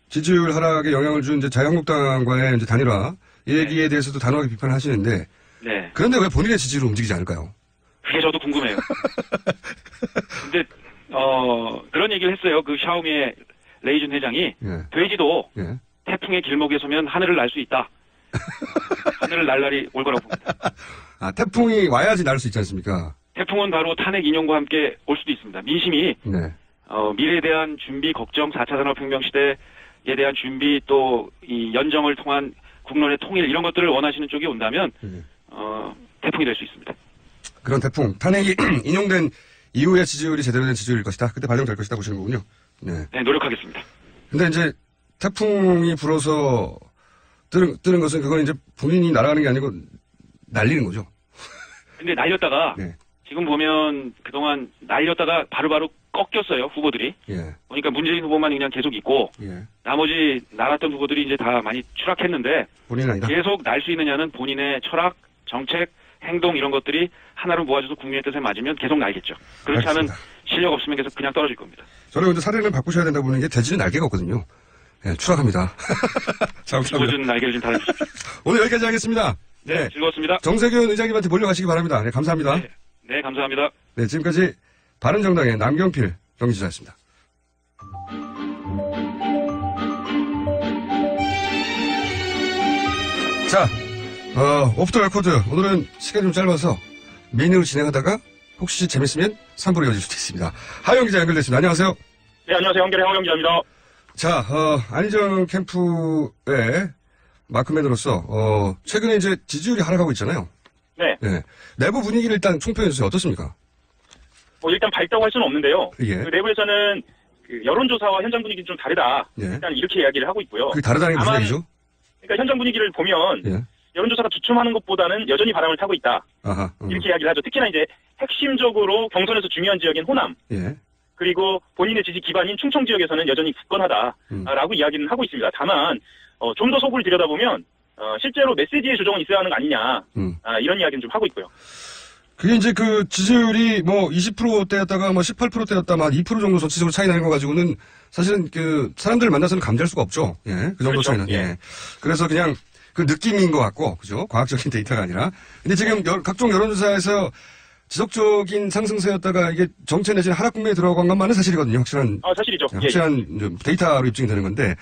지지율 하락에 영향을 준 이제 자유한국당과의 이제 단일화, 이 얘기에 대해서도 단호하게 비판을 하시는데, 네. 그런데 왜 본인의 지지로 움직이지 않을까요? 그게 저도 궁금해요. 근데, 그런 얘기를 했어요. 그 샤오미의 레이준 회장이, 예. 돼지도 예. 태풍의 길목에 서면 하늘을 날 수 있다. 하늘을 날 날이 올 거라고 봅니다. 태풍이 와야지 날 수 있지 않습니까? 태풍은 바로 탄핵 인용과 함께 올 수도 있습니다. 민심이 네. 미래에 대한 준비, 걱정, 4차 산업혁명 시대에 대한 준비, 또 이 연정을 통한 국론의 통일 이런 것들을 원하시는 쪽이 온다면 태풍이 될 수 있습니다. 그런 태풍, 탄핵이 인용된 이후에 지지율이 제대로 된 지지율일 것이다. 그때 반영될 것이다 보시는 거군요. 네. 네, 노력하겠습니다. 근데 이제 태풍이 불어서 뜨는 것은 그건 이제 본인이 날아가는 게 아니고 날리는 거죠. 근데 날렸다가 네. 지금 보면 그동안 날렸다가 바로바로 꺾였어요, 후보들이. 예. 보니까 문재인 후보만 그냥 계속 있고 예. 나머지 날았던 후보들이 이제 다 많이 추락했는데 본인은 아니다. 계속 날 수 있느냐는 본인의 철학, 정책, 행동 이런 것들이 하나로 모아져서 국민의 뜻에 맞으면 계속 날겠죠. 그렇지 않으면 알겠습니다. 실력 없으면 계속 그냥 떨어질 겁니다. 저는 근데 사례를 바꾸셔야 된다고 보는 게 돼지는 날개가 없거든요. 예, 추락합니다. 죽어준 날개를 좀 달아주십시오. 오늘 여기까지 하겠습니다. 네, 즐거웠습니다. 정세균 의장님한테 몰려가시기 바랍니다. 네, 감사합니다. 네, 감사합니다. 네, 지금까지 바른정당의 남경필 정치자였습니다. 자, 오프 더 레코드. 오늘은 시간이 좀 짧아서 메인으로 진행하다가 혹시 재밌으면 3부로 이어질 수도 있습니다. 하영 기자 연결됐습니다. 안녕하세요. 네, 안녕하세요. 한결의 하영 기자입니다. 자, 안희정 캠프의 마크맨으로서, 최근에 이제 지지율이 하락하고 있잖아요. 네. 네. 내부 분위기를 일단 총평해주세요. 어떻습니까? 일단 밝다고 할 수는 없는데요. 예. 그 내부에서는 그 여론조사와 현장 분위기는 좀 다르다. 예. 일단 이렇게 이야기를 하고 있고요. 그게 다르다는 게 무슨 얘기죠? 그러니까 현장 분위기를 보면 예. 여론조사가 주춤하는 것보다는 여전히 바람을 타고 있다. 아하. 이렇게 이야기를 하죠. 특히나 이제 핵심적으로 경선에서 중요한 지역인 호남. 예. 그리고 본인의 지지 기반인 충청 지역에서는 여전히 굳건하다라고 이야기는 하고 있습니다. 다만 좀 더 속을 들여다보면 실제로 메시지의 조정은 있어야 하는 거 아니냐 이런 이야기는 좀 하고 있고요. 그게 이제 그 지지율이 뭐 20%대였다가 뭐 18%대였다, 한 2% 정도 전체적으로 차이 나는 거 가지고는 사실은 그 사람들을 만나서는 감지할 수가 없죠. 예, 그 정도 그렇죠. 차이는. 예. 그래서 그냥 그 느낌인 것 같고, 그죠? 과학적인 데이터가 아니라. 근데 지금 각종 여론조사에서 지속적인 상승세였다가 이게 정체 내지는 하락 국면에 들어간 것만은 사실이거든요. 확실한. 사실이죠. 확실한 데이터로 입증이 되는 건데.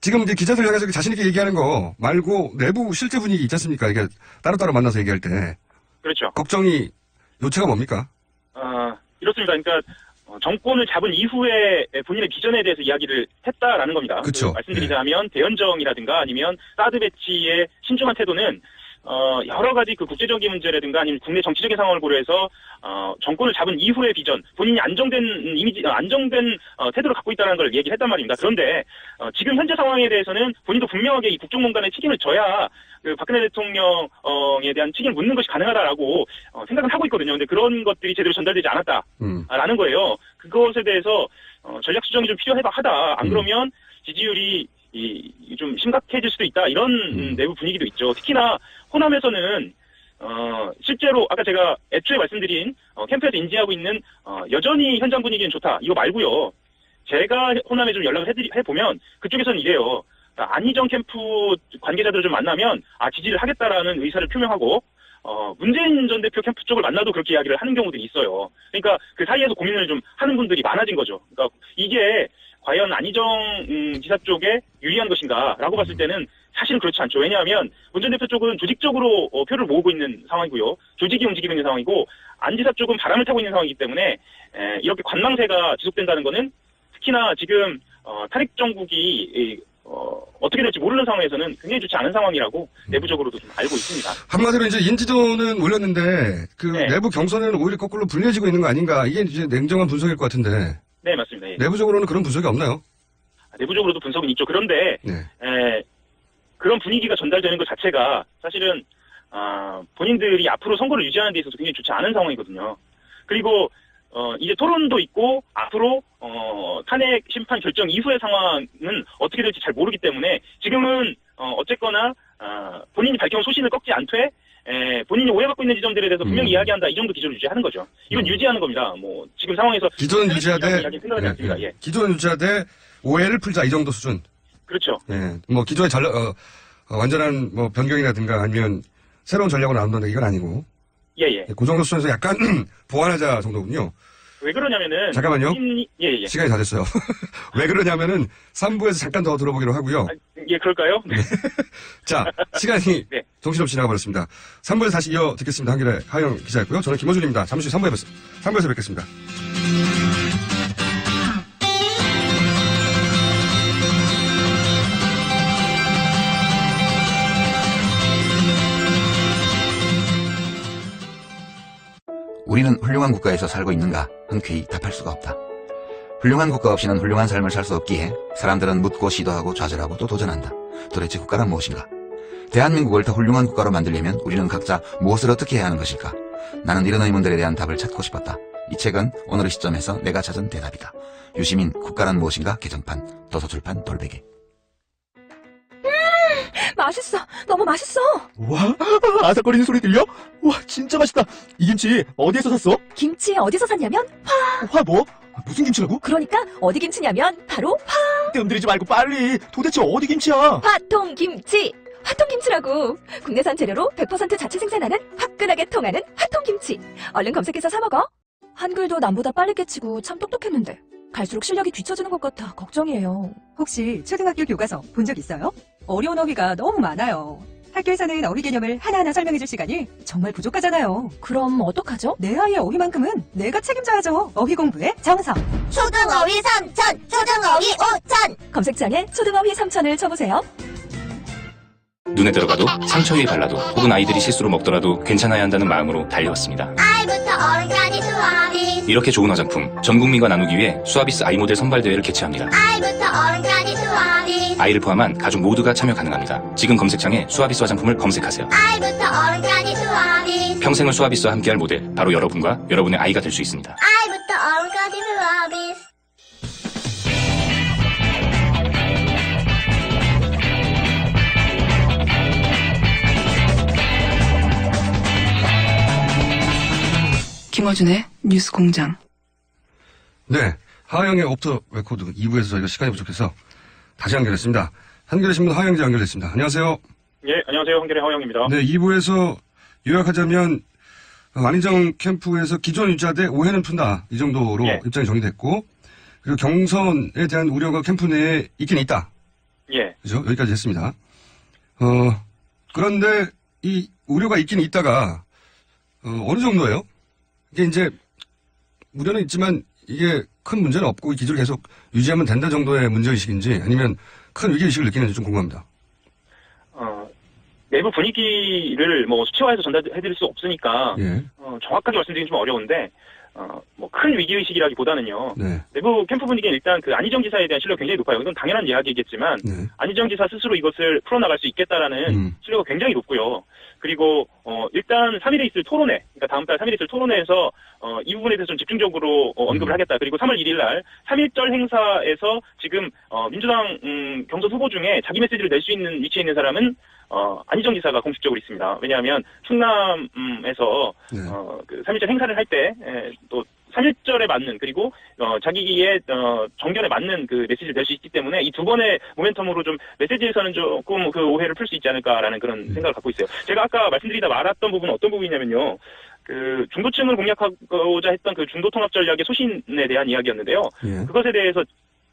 지금 이제 기자들 향해서 자신있게 얘기하는 거 말고 내부 실제 분위기 있지 않습니까? 이게 따로따로 만나서 얘기할 때. 그렇죠. 걱정이, 요체가 뭡니까? 이렇습니다. 그러니까, 정권을 잡은 이후에 본인의 비전에 대해서 이야기를 했다라는 겁니다. 그쵸. 말씀드리자면, 대연정이라든가 아니면 사드 배치의 신중한 태도는, 여러 가지 그 국제적인 문제라든가 아니면 국내 정치적인 상황을 고려해서, 정권을 잡은 이후의 비전, 본인이 안정된 태도를 갖고 있다는 걸 얘기를 했단 말입니다. 그런데, 지금 현재 상황에 대해서는 본인도 분명하게 이 국정농단에 책임을 져야 그 박근혜 대통령에 대한 책임을 묻는 것이 가능하다라고 생각은 하고 있거든요. 근데 그런 것들이 제대로 전달되지 않았다라는 거예요. 그것에 대해서 전략 수정이 좀 필요하다. 안 그러면 지지율이 좀 심각해질 수도 있다. 이런 내부 분위기도 있죠. 특히나 호남에서는 실제로 아까 제가 애초에 말씀드린 캠프에서 인지하고 있는 여전히 현장 분위기는 좋다. 이거 말고요. 제가 호남에 좀 연락을 해보면 그쪽에서는 이래요. 안희정 캠프 관계자들을 좀 만나면 지지를 하겠다라는 의사를 표명하고 문재인 전 대표 캠프 쪽을 만나도 그렇게 이야기를 하는 경우들이 있어요. 그러니까 그 사이에서 고민을 좀 하는 분들이 많아진 거죠. 그러니까 이게 과연 안희정 지사 쪽에 유리한 것인가라고 봤을 때는 사실은 그렇지 않죠. 왜냐하면 문 전 대표 쪽은 조직적으로 표를 모으고 있는 상황이고요. 조직이 움직이고 있는 상황이고 안 지사 쪽은 바람을 타고 있는 상황이기 때문에 이렇게 관망세가 지속된다는 거는 특히나 지금 탄핵 정국이 어떻게 될지 모르는 상황에서는 굉장히 좋지 않은 상황이라고 내부적으로도 좀 알고 있습니다. 한마디로 이제 인지도는 올렸는데 내부 경선에는 오히려 거꾸로 불리해지고 있는 거 아닌가, 이게 이제 냉정한 분석일 것 같은데. 네, 맞습니다. 예. 내부적으로는 그런 분석이 없나요? 내부적으로도 분석은 있죠. 그런데 그런 분위기가 전달되는 것 자체가 사실은 본인들이 앞으로 선거를 유지하는 데 있어서 굉장히 좋지 않은 상황이거든요. 그리고 이제 토론도 있고 앞으로 탄핵 심판 결정 이후의 상황은 어떻게 될지 잘 모르기 때문에 지금은 어쨌거나 본인이 밝혀온 소신을 꺾지 않되 본인이 오해받고 있는 지점들에 대해서 분명히 이야기한다, 이 정도 기조를 유지하는 거죠. 이건 유지하는 겁니다. 뭐 지금 상황에서 기존 유지하되 예. 기존 유지하되 오해를 풀자, 이 정도 수준. 그렇죠. 예. 뭐 기존의 완전한 뭐 변경이라든가 아니면 새로운 전략을 나온다는 이건 아니고. 예. 그 정도 수준에서 약간 보완하자 정도군요. 왜 그러냐면은 잠깐만요. 예. 시간이 다 됐어요. 왜 그러냐면은 3부에서 잠깐 더 들어보기로 하고요. 예, 그럴까요? 네. 자, 시간이 정신없이 지나가버렸습니다. 3부에서 다시 이어 듣겠습니다. 한결의 하영 기자였고요. 저는 김호준입니다. 잠시 후 3부에서 뵙겠습니다. 우리는 훌륭한 국가에서 살고 있는가? 흔쾌히 답할 수가 없다. 훌륭한 국가 없이는 훌륭한 삶을 살 수 없기에 사람들은 묻고 시도하고 좌절하고 또 도전한다. 도대체 국가란 무엇인가? 대한민국을 더 훌륭한 국가로 만들려면 우리는 각자 무엇을 어떻게 해야 하는 것일까? 나는 이런 의문들에 대한 답을 찾고 싶었다. 이 책은 오늘의 시점에서 내가 찾은 대답이다. 유시민 국가란 무엇인가 개정판, 도서출판 돌베개. 맛있어. 너무 맛있어. 와, 아삭거리는 소리 들려? 와, 진짜 맛있다. 이 김치 어디에서 샀어? 김치 어디서 샀냐면 화 뭐? 무슨 김치라고? 그러니까 어디 김치냐면 바로 뜸들이지 말고 빨리. 도대체 어디 김치야? 화통김치. 화통김치라고. 국내산 재료로 100% 자체 생산하는 화끈하게 통하는 화통김치. 얼른 검색해서 사 먹어. 한글도 남보다 빨리 깨치고 참 똑똑했는데 갈수록 실력이 뒤처지는 것 같아 걱정이에요. 혹시 초등학교 교과서 본 적 있어요? 어려운 어휘가 너무 많아요. 학교에서는 어휘 개념을 하나하나 설명해줄 시간이 정말 부족하잖아요. 그럼 어떡하죠? 내 아이의 어휘만큼은 내가 책임져야죠. 어휘 공부의 정석. 초등어휘 3천, 초등어휘 5천. 검색창에 초등어휘 3천을 쳐보세요. 눈에 들어가도 상처 위에 발라도 혹은 아이들이 실수로 먹더라도 괜찮아야 한다는 마음으로 달려왔습니다. 아이부터 어른까지 수아비스. 이렇게 좋은 화장품 전 국민과 나누기 위해 수아비스 아이모델 선발대회를 개최합니다. 아이부터 어른까지 수아비스. 아이를 포함한 가족 모두가 참여 가능합니다. 지금 검색창에 수아비스 화장품을 검색하세요. 아이부터 어른까지 수아비스. 평생을 수아비스와 함께할 모델 바로 여러분과 여러분의 아이가 될 수 있습니다. 아이부터 어른까지 수아비스. 김어준의 뉴스공장. 네, 하영의 오프터 레코드 2부에서 저희가 시간이 부족해서 다시 연결했습니다. 한겨레 신문 하영 기자 연결됐습니다. 안녕하세요. 예, 안녕하세요. 한겨레 하영입니다. 네, 2부에서 요약하자면 안희정 캠프에서 기존 유지자 대 오해는 푼다 이 정도로 예. 입장이 정리됐고 그리고 경선에 대한 우려가 캠프 내에 있긴 있다. 예. 그죠? 여기까지 했습니다. 그런데 이 우려가 있긴 있다가 어느 정도예요? 이게 이제 우려는 있지만 이게 큰 문제는 없고 이 기조를 계속 유지하면 된다 정도의 문제의식인지 아니면 큰 위기의식을 느끼는지 좀 궁금합니다. 내부 분위기를 뭐 수치화해서 전달해드릴 수 없으니까 예. 정확하게 말씀드리긴 좀 어려운데 뭐 큰 위기의식이라기보다는요. 네. 내부 캠프 분위기는 일단 그 안희정 지사에 대한 신뢰가 굉장히 높아요. 이건 당연한 이야기겠지만 네. 안희정 지사 스스로 이것을 풀어나갈 수 있겠다라는 신뢰가 굉장히 높고요. 그리고 일단 3일에 있을 토론회, 그러니까 다음 달 3일에 있을 토론회에서 이 부분에 대해서 좀 집중적으로 언급을 하겠다. 그리고 3월 1일 날 3.1절 행사에서 지금 민주당 경선 후보 중에 자기 메시지를 낼 수 있는 위치에 있는 사람은 안희정 지사가 공식적으로 있습니다. 왜냐하면 충남에서 그 3.1절 행사를 할 때 또 3.1절에 맞는 그리고 자기의 정견에 맞는 그 메시지를 낼 수 있기 때문에 이 두 번의 모멘텀으로 좀 메시지에서는 조금 그 오해를 풀 수 있지 않을까라는 그런 생각을 갖고 있어요. 제가 아까 말씀드리다 말았던 부분은 어떤 부분이냐면요. 그 중도층을 공략하고자 했던 그 중도 통합 전략의 소신에 대한 이야기였는데요. 예. 그것에 대해서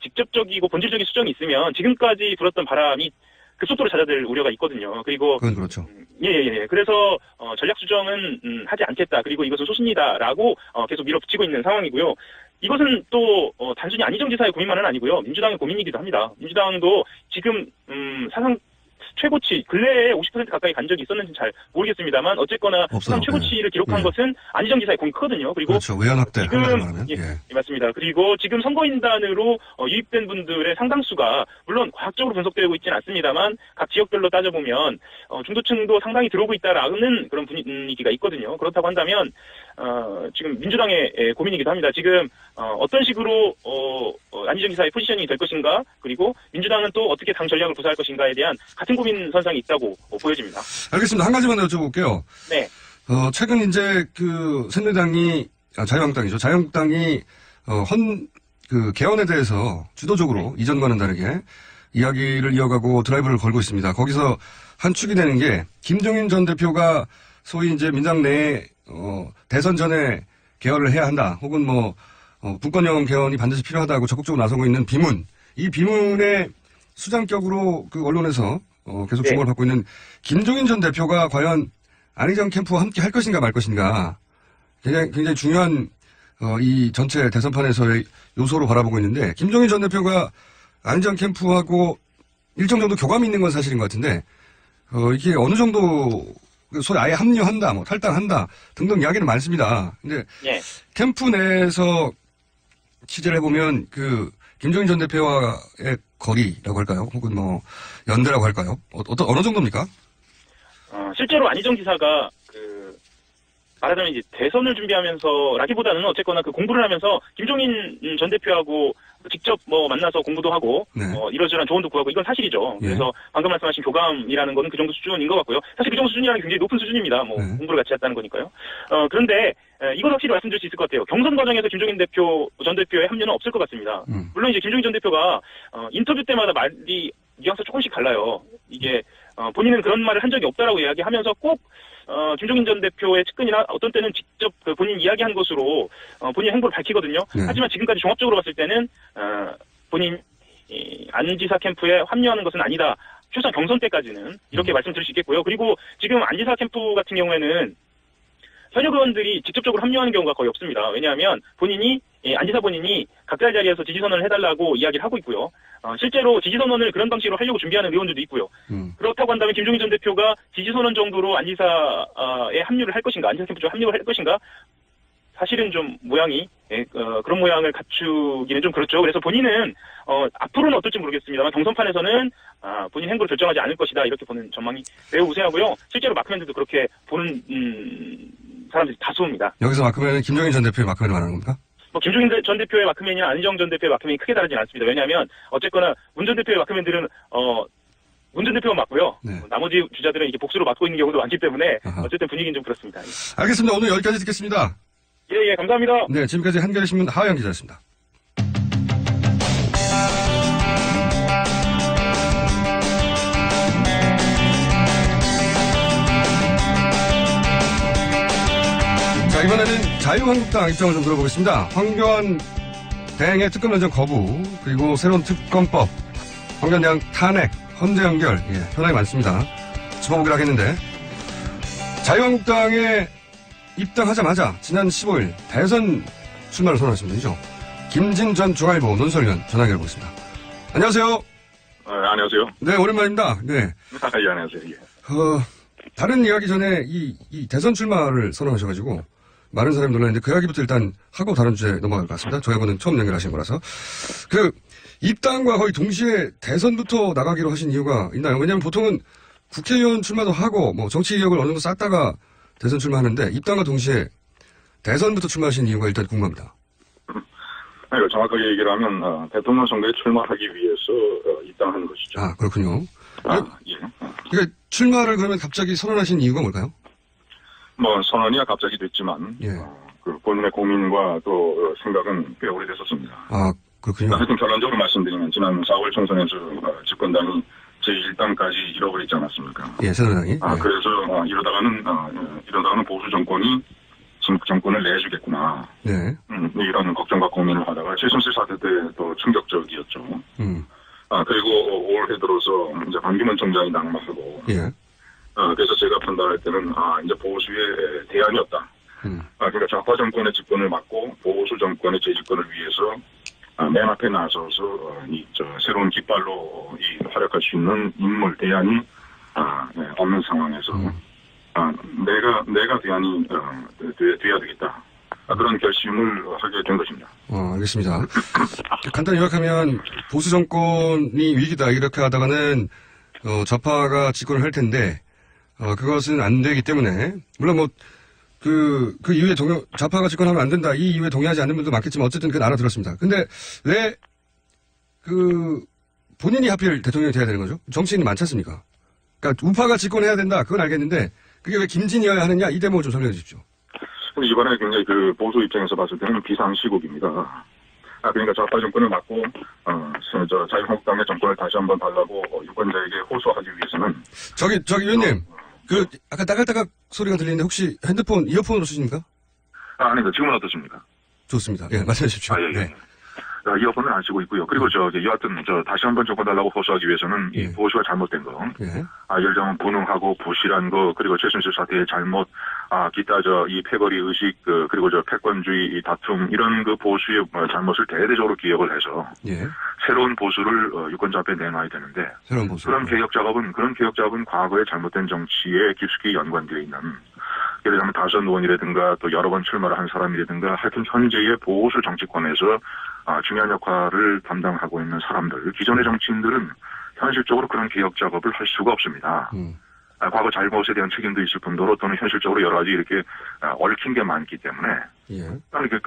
직접적이고 본질적인 수정이 있으면 지금까지 불었던 바람이 급속도로 잦아들 우려가 있거든요. 그리고 그건 그렇죠. 예. 그래서 전략 수정은 하지 않겠다. 그리고 이것은 소신이다라고 계속 밀어붙이고 있는 상황이고요. 이것은 또 단순히 안희정 지사의 고민만은 아니고요. 민주당의 고민이기도 합니다. 민주당도 지금 사상 최고치 근래에 50% 가까이 간 적이 있었는지 잘 모르겠습니다만 어쨌거나 사상 최고치를 기록한 것은 안희정 지사의 공이 크거든요. 그리고 그렇죠. 외연 확대 지금 말하면. 예, 맞습니다. 그리고 지금 선거인단으로 유입된 분들의 상당수가 물론 과학적으로 분석되고 있지는 않습니다만 각 지역별로 따져보면 중도층도 상당히 들어오고 있다라는 그런 분위기가 있거든요. 그렇다고 한다면 지금 민주당의 고민이기도 합니다. 지금 어떤 식으로 안희정 지사의 포지셔닝이 될 것인가 그리고 민주당은 또 어떻게 당 전략을 구사할 것인가에 대한 같은 고민 선상이 있다고 보여집니다. 알겠습니다. 한 가지만 더 여쭤볼게요. 네. 최근 이제 그 새누리당이 자유한국당이죠. 자유한국당이 그 개헌에 대해서 주도적으로 이전과는 다르게 이야기를 이어가고 드라이브를 걸고 있습니다. 거기서 한 축이 되는 게 김종인 전 대표가 소위 이제 민당 내에 대선 전에 개헌을 해야 한다. 혹은 뭐 분권형 개헌이 반드시 필요하다고 적극적으로 나서고 있는 비문. 이 비문의 수장격으로 그 언론에서 계속 주목을 받고 있는 김종인 전 대표가 과연 안희정 캠프와 함께 할 것인가 말 것인가 굉장히 중요한 이 전체 대선판에서의 요소로 바라보고 있는데 김종인 전 대표가 안희정 캠프하고 일정 정도 교감이 있는 건 사실인 것 같은데 이게 어느 정도 소위 아예 합류한다, 뭐 탈당한다 등등 이야기는 많습니다. 근데 캠프 내에서 취재를 해보면 그 김종인 전 대표와의 거리라고 할까요? 혹은 뭐 연대라고 할까요? 어느 정도입니까? 실제로 안희정 지사가 말하자면 이제 대선을 준비하면서라기보다는 어쨌거나 그 공부를 하면서 김종인 전 대표하고 직접 뭐 만나서 공부도 하고 이러저러한 조언도 구하고 이건 사실이죠. 그래서 방금 말씀하신 교감이라는 거는 그 정도 수준인 것 같고요. 사실 그 정도 수준이라는 게 굉장히 높은 수준입니다. 뭐 공부를 같이 했다는 거니까요. 그런데 이건 확실히 말씀드릴 수 있을 것 같아요. 경선 과정에서 김종인 전 대표의 합류는 없을 것 같습니다. 물론 이제 김종인 전 대표가 인터뷰 때마다 말이 뉘앙스가 조금씩 달라요. 이게 본인은 그런 말을 한 적이 없다라고 이야기하면서 꼭 김종인 전 대표의 측근이나 어떤 때는 직접 그 본인 이야기한 것으로 본인 행보를 밝히거든요. 하지만 지금까지 종합적으로 봤을 때는 본인 안 지사 캠프에 합류하는 것은 아니다. 최소한 경선 때까지는 이렇게 말씀드릴 수 있겠고요. 그리고 지금 안 지사 캠프 같은 경우에는 현역 의원들이 직접적으로 합류하는 경우가 거의 없습니다. 왜냐하면 안 지사 본인이 각자의 자리에서 지지선언을 해달라고 이야기를 하고 있고요. 실제로 지지선언을 그런 방식으로 하려고 준비하는 의원들도 있고요. 그렇다고 한다면 김종인 전 대표가 지지선언 정도로 안 지사에 합류를 할 것인가, 안 지사 캠프 쪽에 합류를 할 것인가, 사실은 좀 모양이 그런 모양을 갖추기는 좀 그렇죠. 그래서 본인은 앞으로는 어떨지 모르겠습니다만 경선판에서는 본인 행보를 결정하지 않을 것이다 이렇게 보는 전망이 매우 우세하고요. 실제로 마크맨들도 그렇게 보는 사람들이 다수입니다. 여기서 마크맨은 김종인 전 대표의 마크맨을 말하는 겁니까? 뭐 김종인 전 대표의 마크맨이나 안희정 전 대표의 마크맨이 크게 다르진 않습니다. 왜냐하면 어쨌거나 문 전 대표의 마크맨들은 문 전 대표가 맞고요. 나머지 주자들은 이게 복수로 맞고 있는 경우도 많기 때문에 어쨌든 분위기는 좀 그렇습니다. 알겠습니다. 오늘 여기까지 듣겠습니다. 예, 감사합니다. 네, 지금까지 한겨레신문 하영 기자였습니다. 자, 이번에는 자유한국당 입장을 좀 들어보겠습니다. 황교안 대행의 특검 연정 거부, 그리고 새로운 특검법, 황교안 대행 탄핵, 헌재 연결, 현황이 많습니다. 짚어보기로 하겠는데, 자유한국당에 입당하자마자 지난 15일 대선 출마를 선언하신 분이죠. 김진 전 중앙일보 논설위원 전화 연결해보겠습니다. 안녕하세요. 안녕하세요. 네, 오랜만입니다. 네. 예, 안녕하세요. 예. 다른 이야기 전에 이 대선 출마를 선언하셔가지고 많은 사람이 놀랐는데 그 이야기부터 일단 하고 다른 주제 넘어갈 것 같습니다. 저하고는 처음 연결하신 거라서. 입당과 거의 동시에 대선부터 나가기로 하신 이유가 있나요? 왜냐하면 보통은 국회의원 출마도 하고 뭐 정치 이력을 어느 정도 쌓다가 대선 출마하는데 입당과 동시에 대선부터 출마하신 이유가 일단 궁금합니다. 정확하게 얘기를 하면 대통령 선거에 출마하기 위해서 입당한 것이죠. 아, 그렇군요. 예. 그러니까 출마를 그러면 갑자기 선언하신 이유가 뭘까요? 뭐 선언이야 갑자기 됐지만 그 본인의 고민과 또 생각은 꽤 오래됐었습니다. 아, 그렇군요. 하여튼 결론적으로 말씀드리면 지난 4월 총선에서 집권당이 제1당까지 잃어버리지 않았습니까? 예, 새누리당이. 그래서 이러다가는 보수 정권이 진보 정권을 내주겠구나. 네. 이런 걱정과 고민을 하다가 최순실 사태 때 또 충격적이었죠. 그리고 올해 들어서 이제 반기문 총장이 낙마하고. 그래서 제가 판단할 때는 이제 보수의 대안이었다. 그러니까 좌파 정권의 집권을 막고 보수 정권의 재집권을 위해서 맨 앞에 나서서 새로운 깃발로 활약할 수 있는 인물 대안이 없는 상황에서 내가 대안이 돼야 되겠다. 그런 결심을 하게 된 것입니다. 알겠습니다. 간단히 요약하면 보수 정권이 위기다 이렇게 하다가는 좌파가 집권을 할 텐데 그것은 안 되기 때문에 물론 그 이후에 좌파가 집권하면 안 된다. 이 이후에 동의하지 않는 분도 많겠지만 어쨌든 그건 알아들었습니다. 근데 왜 본인이 하필 대통령이 돼야 되는 거죠? 정치인이 많지 않습니까? 그러니까 우파가 집권해야 된다. 그건 알겠는데 그게 왜 김진이어야 하느냐? 이 대목을 좀 설명해 주십시오. 근데 이번에 굉장히 그 보수 입장에서 봤을 때는 비상시국입니다. 그러니까 좌파 정권을 막고 자유한국당의 정권을 다시 한번 달라고 유권자에게 호소하기 위해서는 저기 위원님 아까 따갈따갈 소리가 들리는데 혹시 핸드폰 이어폰으로 쓰십니까? 아닙니다. 지금은 어떠십니까? 좋습니다. 예, 말씀해 주십시오. 네. 이어폰을 안 쓰고 있고요. 그리고 여하튼 다시 한번 정권 달라고 호소하기 위해서는 이 보수가 잘못된 거, 예를 들면 무능하고 부실한 거, 그리고 최순실 사태의 잘못, 기타 이 패거리 의식, 그리고 패권주의 이 다툼 이런 그 보수의 잘못을 대대적으로 기억을 해서 새로운 보수를 유권자 앞에 내놔야 되는데 새로운 보수. 그런 개혁 작업은 과거의 잘못된 정치에 깊숙이 연관되어 있는. 예를 들면 다선 의원이라든가 또 여러 번 출마를 한 사람이라든가 하여튼 현재의 보수 정치권에서 중요한 역할을 담당하고 있는 사람들, 기존의 정치인들은 현실적으로 그런 개혁 작업을 할 수가 없습니다. 과거 잘못에 대한 책임도 있을 뿐더러 또는 현실적으로 여러 가지 이렇게 얽힌 게 많기 때문에 그러니까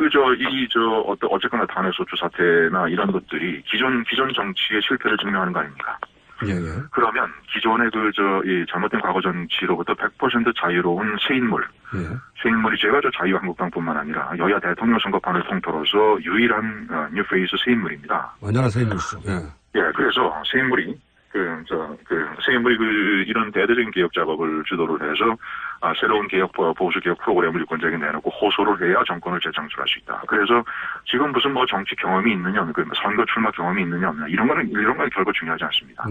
어쨌거나 탄핵 소추 사태나 이런 것들이 기존 정치의 실패를 증명하는 거 아닙니까? 그러면 기존의 이 잘못된 과거 정치로부터 100% 자유로운 새 인물이 제가 자유한국당뿐만 아니라 여야 대통령 선거판을 통틀어서 유일한 뉴페이스 새 인물입니다. 완전한 새 인물이죠. 그래서 새 인물이 이런 대대적인 개혁 작업을 주도를 해서 새로운 보수 개혁 프로그램을 유권자에게 내놓고 호소를 해야 정권을 재창출할 수 있다. 그래서 지금 무슨 정치 경험이 있느냐, 선거 출마 경험이 있느냐 없느냐 이런 거는 결코 중요하지 않습니다.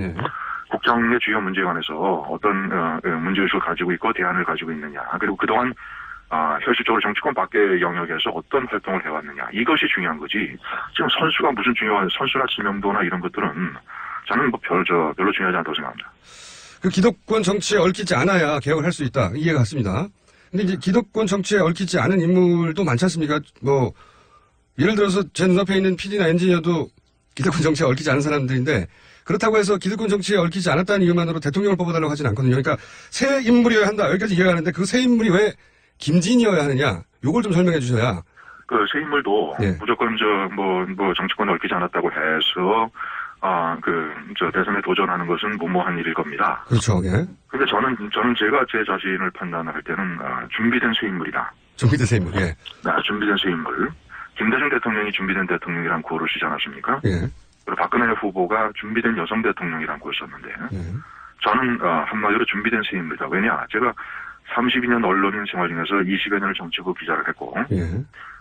국정의 주요 문제에 관해서 어떤 문제의식을 가지고 있고 대안을 가지고 있느냐, 그리고 그동안 현실적으로 정치권 밖의 영역에서 어떤 활동을 해왔느냐 이것이 중요한 거지. 지금 선수가 무슨 중요한 선수나 지명도나 이런 것들은 저는 별로 중요하지 않다고 생각합니다. 그 기득권 정치에 얽히지 않아야 개혁을 할 수 있다. 이해가 갔습니다. 근데 이제 기득권 정치에 얽히지 않은 인물도 많지 않습니까? 예를 들어서 제 눈앞에 있는 PD나 엔지니어도 기득권 정치에 얽히지 않은 사람들인데 그렇다고 해서 기득권 정치에 얽히지 않았다는 이유만으로 대통령을 뽑아달라고 하진 않거든요. 그러니까 새 인물이어야 한다. 여기까지 이해가 가는데 그 새 인물이 왜 김진이어야 하느냐? 요걸 좀 설명해 주셔야. 새 인물도 무조건 정치권에 얽히지 않았다고 해서 대선에 도전하는 것은 무모한 일일 겁니다. 그렇죠, 예. 근데 저는 제가 제 자신을 판단할 때는, 준비된 새 인물이다. 준비된 새 인물, 예. 준비된 새 인물. 김대중 대통령이 준비된 대통령이란 구호를 쓰지 않았습니까? 예. 그리고 박근혜 후보가 준비된 여성 대통령이란 구호를 썼는데, 저는, 한마디로 준비된 새 인물이다. 왜냐? 제가 32년 언론인 생활 중에서 20여 년을 정치부 기자를 했고,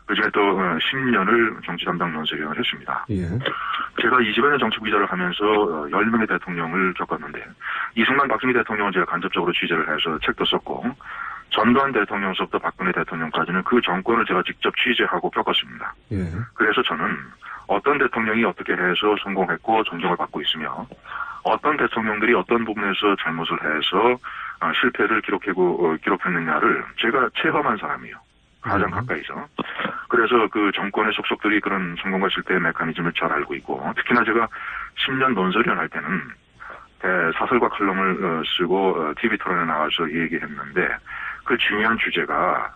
그중에 또 10년을 정치 담당 논설위원을 했습니다. 제가 20여 년 정치부 기자를 하면서 10명의 대통령을 겪었는데 이승만 박정희 대통령은 제가 간접적으로 취재를 해서 책도 썼고 전두환 대통령서부터 박근혜 대통령까지는 그 정권을 제가 직접 취재하고 겪었습니다. 그래서 저는 어떤 대통령이 어떻게 해서 성공했고 존경을 받고 있으며 어떤 대통령들이 어떤 부분에서 잘못을 해서 실패를 기록했느냐를 제가 체험한 사람이에요. 가장 가까이서. 그래서 그 정권의 속속들이 그런 성공과 실패의 메커니즘을 잘 알고 있고, 특히나 제가 10년 논설위원 할 때는 사설과 칼럼을 쓰고 TV 토론에 나와서 얘기했는데, 그 중요한 주제가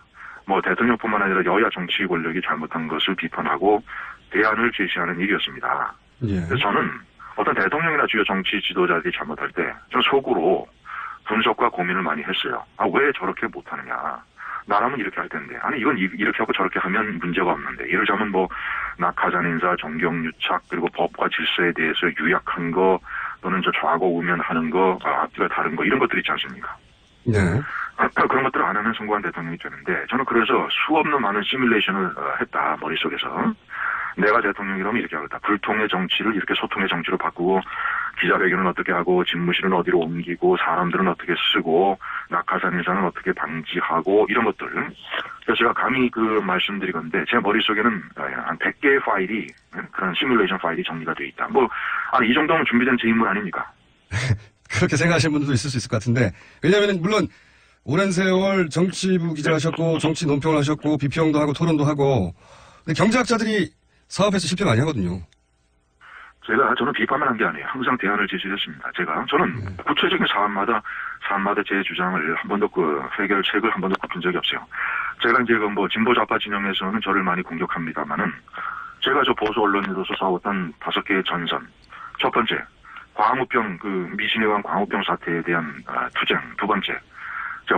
대통령뿐만 아니라 여야 정치 권력이 잘못한 것을 비판하고 대안을 제시하는 일이었습니다. 그래서 저는 어떤 대통령이나 주요 정치 지도자들이 잘못할 때, 좀 속으로 분석과 고민을 많이 했어요. 왜 저렇게 못하느냐. 나라면 이렇게 할 텐데. 아니, 이건 이렇게 하고 저렇게 하면 문제가 없는데. 예를 들자면 낙하산 인사, 정경유착, 그리고 법과 질서에 대해서 유약한 거, 또는 좌고 우면하는 거, 앞뒤가 다른 거, 이런 것들이 있지 않습니까? 그런 것들을 안 하면 성공한 대통령이 되는데, 저는 그래서 수없는 많은 시뮬레이션을 했다, 머릿속에서. 내가 대통령이라면 이렇게 하겠다. 불통의 정치를 이렇게 소통의 정치로 바꾸고, 기자회견은 어떻게 하고, 집무실은 어디로 옮기고, 사람들은 어떻게 쓰고, 낙하산 인사는 어떻게 방지하고, 이런 것들. 그래서 제가 감히 말씀드리건데, 제 머릿속에는 한 100개의 파일이, 그런 시뮬레이션 파일이 정리가 돼 있다. 이 정도면 준비된 제 인물 아닙니까? 그렇게 생각하시는 분들도 있을 수 있을 것 같은데, 왜냐면은, 물론, 오랜 세월 정치부 기자하셨고, 정치 논평을 하셨고, 비평도 하고, 토론도 하고, 근데 경제학자들이 사업에서 실패 많이 하거든요. 저는 비판만 한 게 아니에요. 항상 대안을 제시했습니다. 저는 구체적인 사안마다 제 주장을 한 번도 해결책을 한 번도 굽힌 적이 없어요. 제가 이제 진보 좌파 진영에서는 저를 많이 공격합니다만은 제가 보수 언론인으로서 싸웠던 5개의 전선. 첫 번째, 광우병, 미신에 의한 광우병 사태에 대한 투쟁. 두 번째,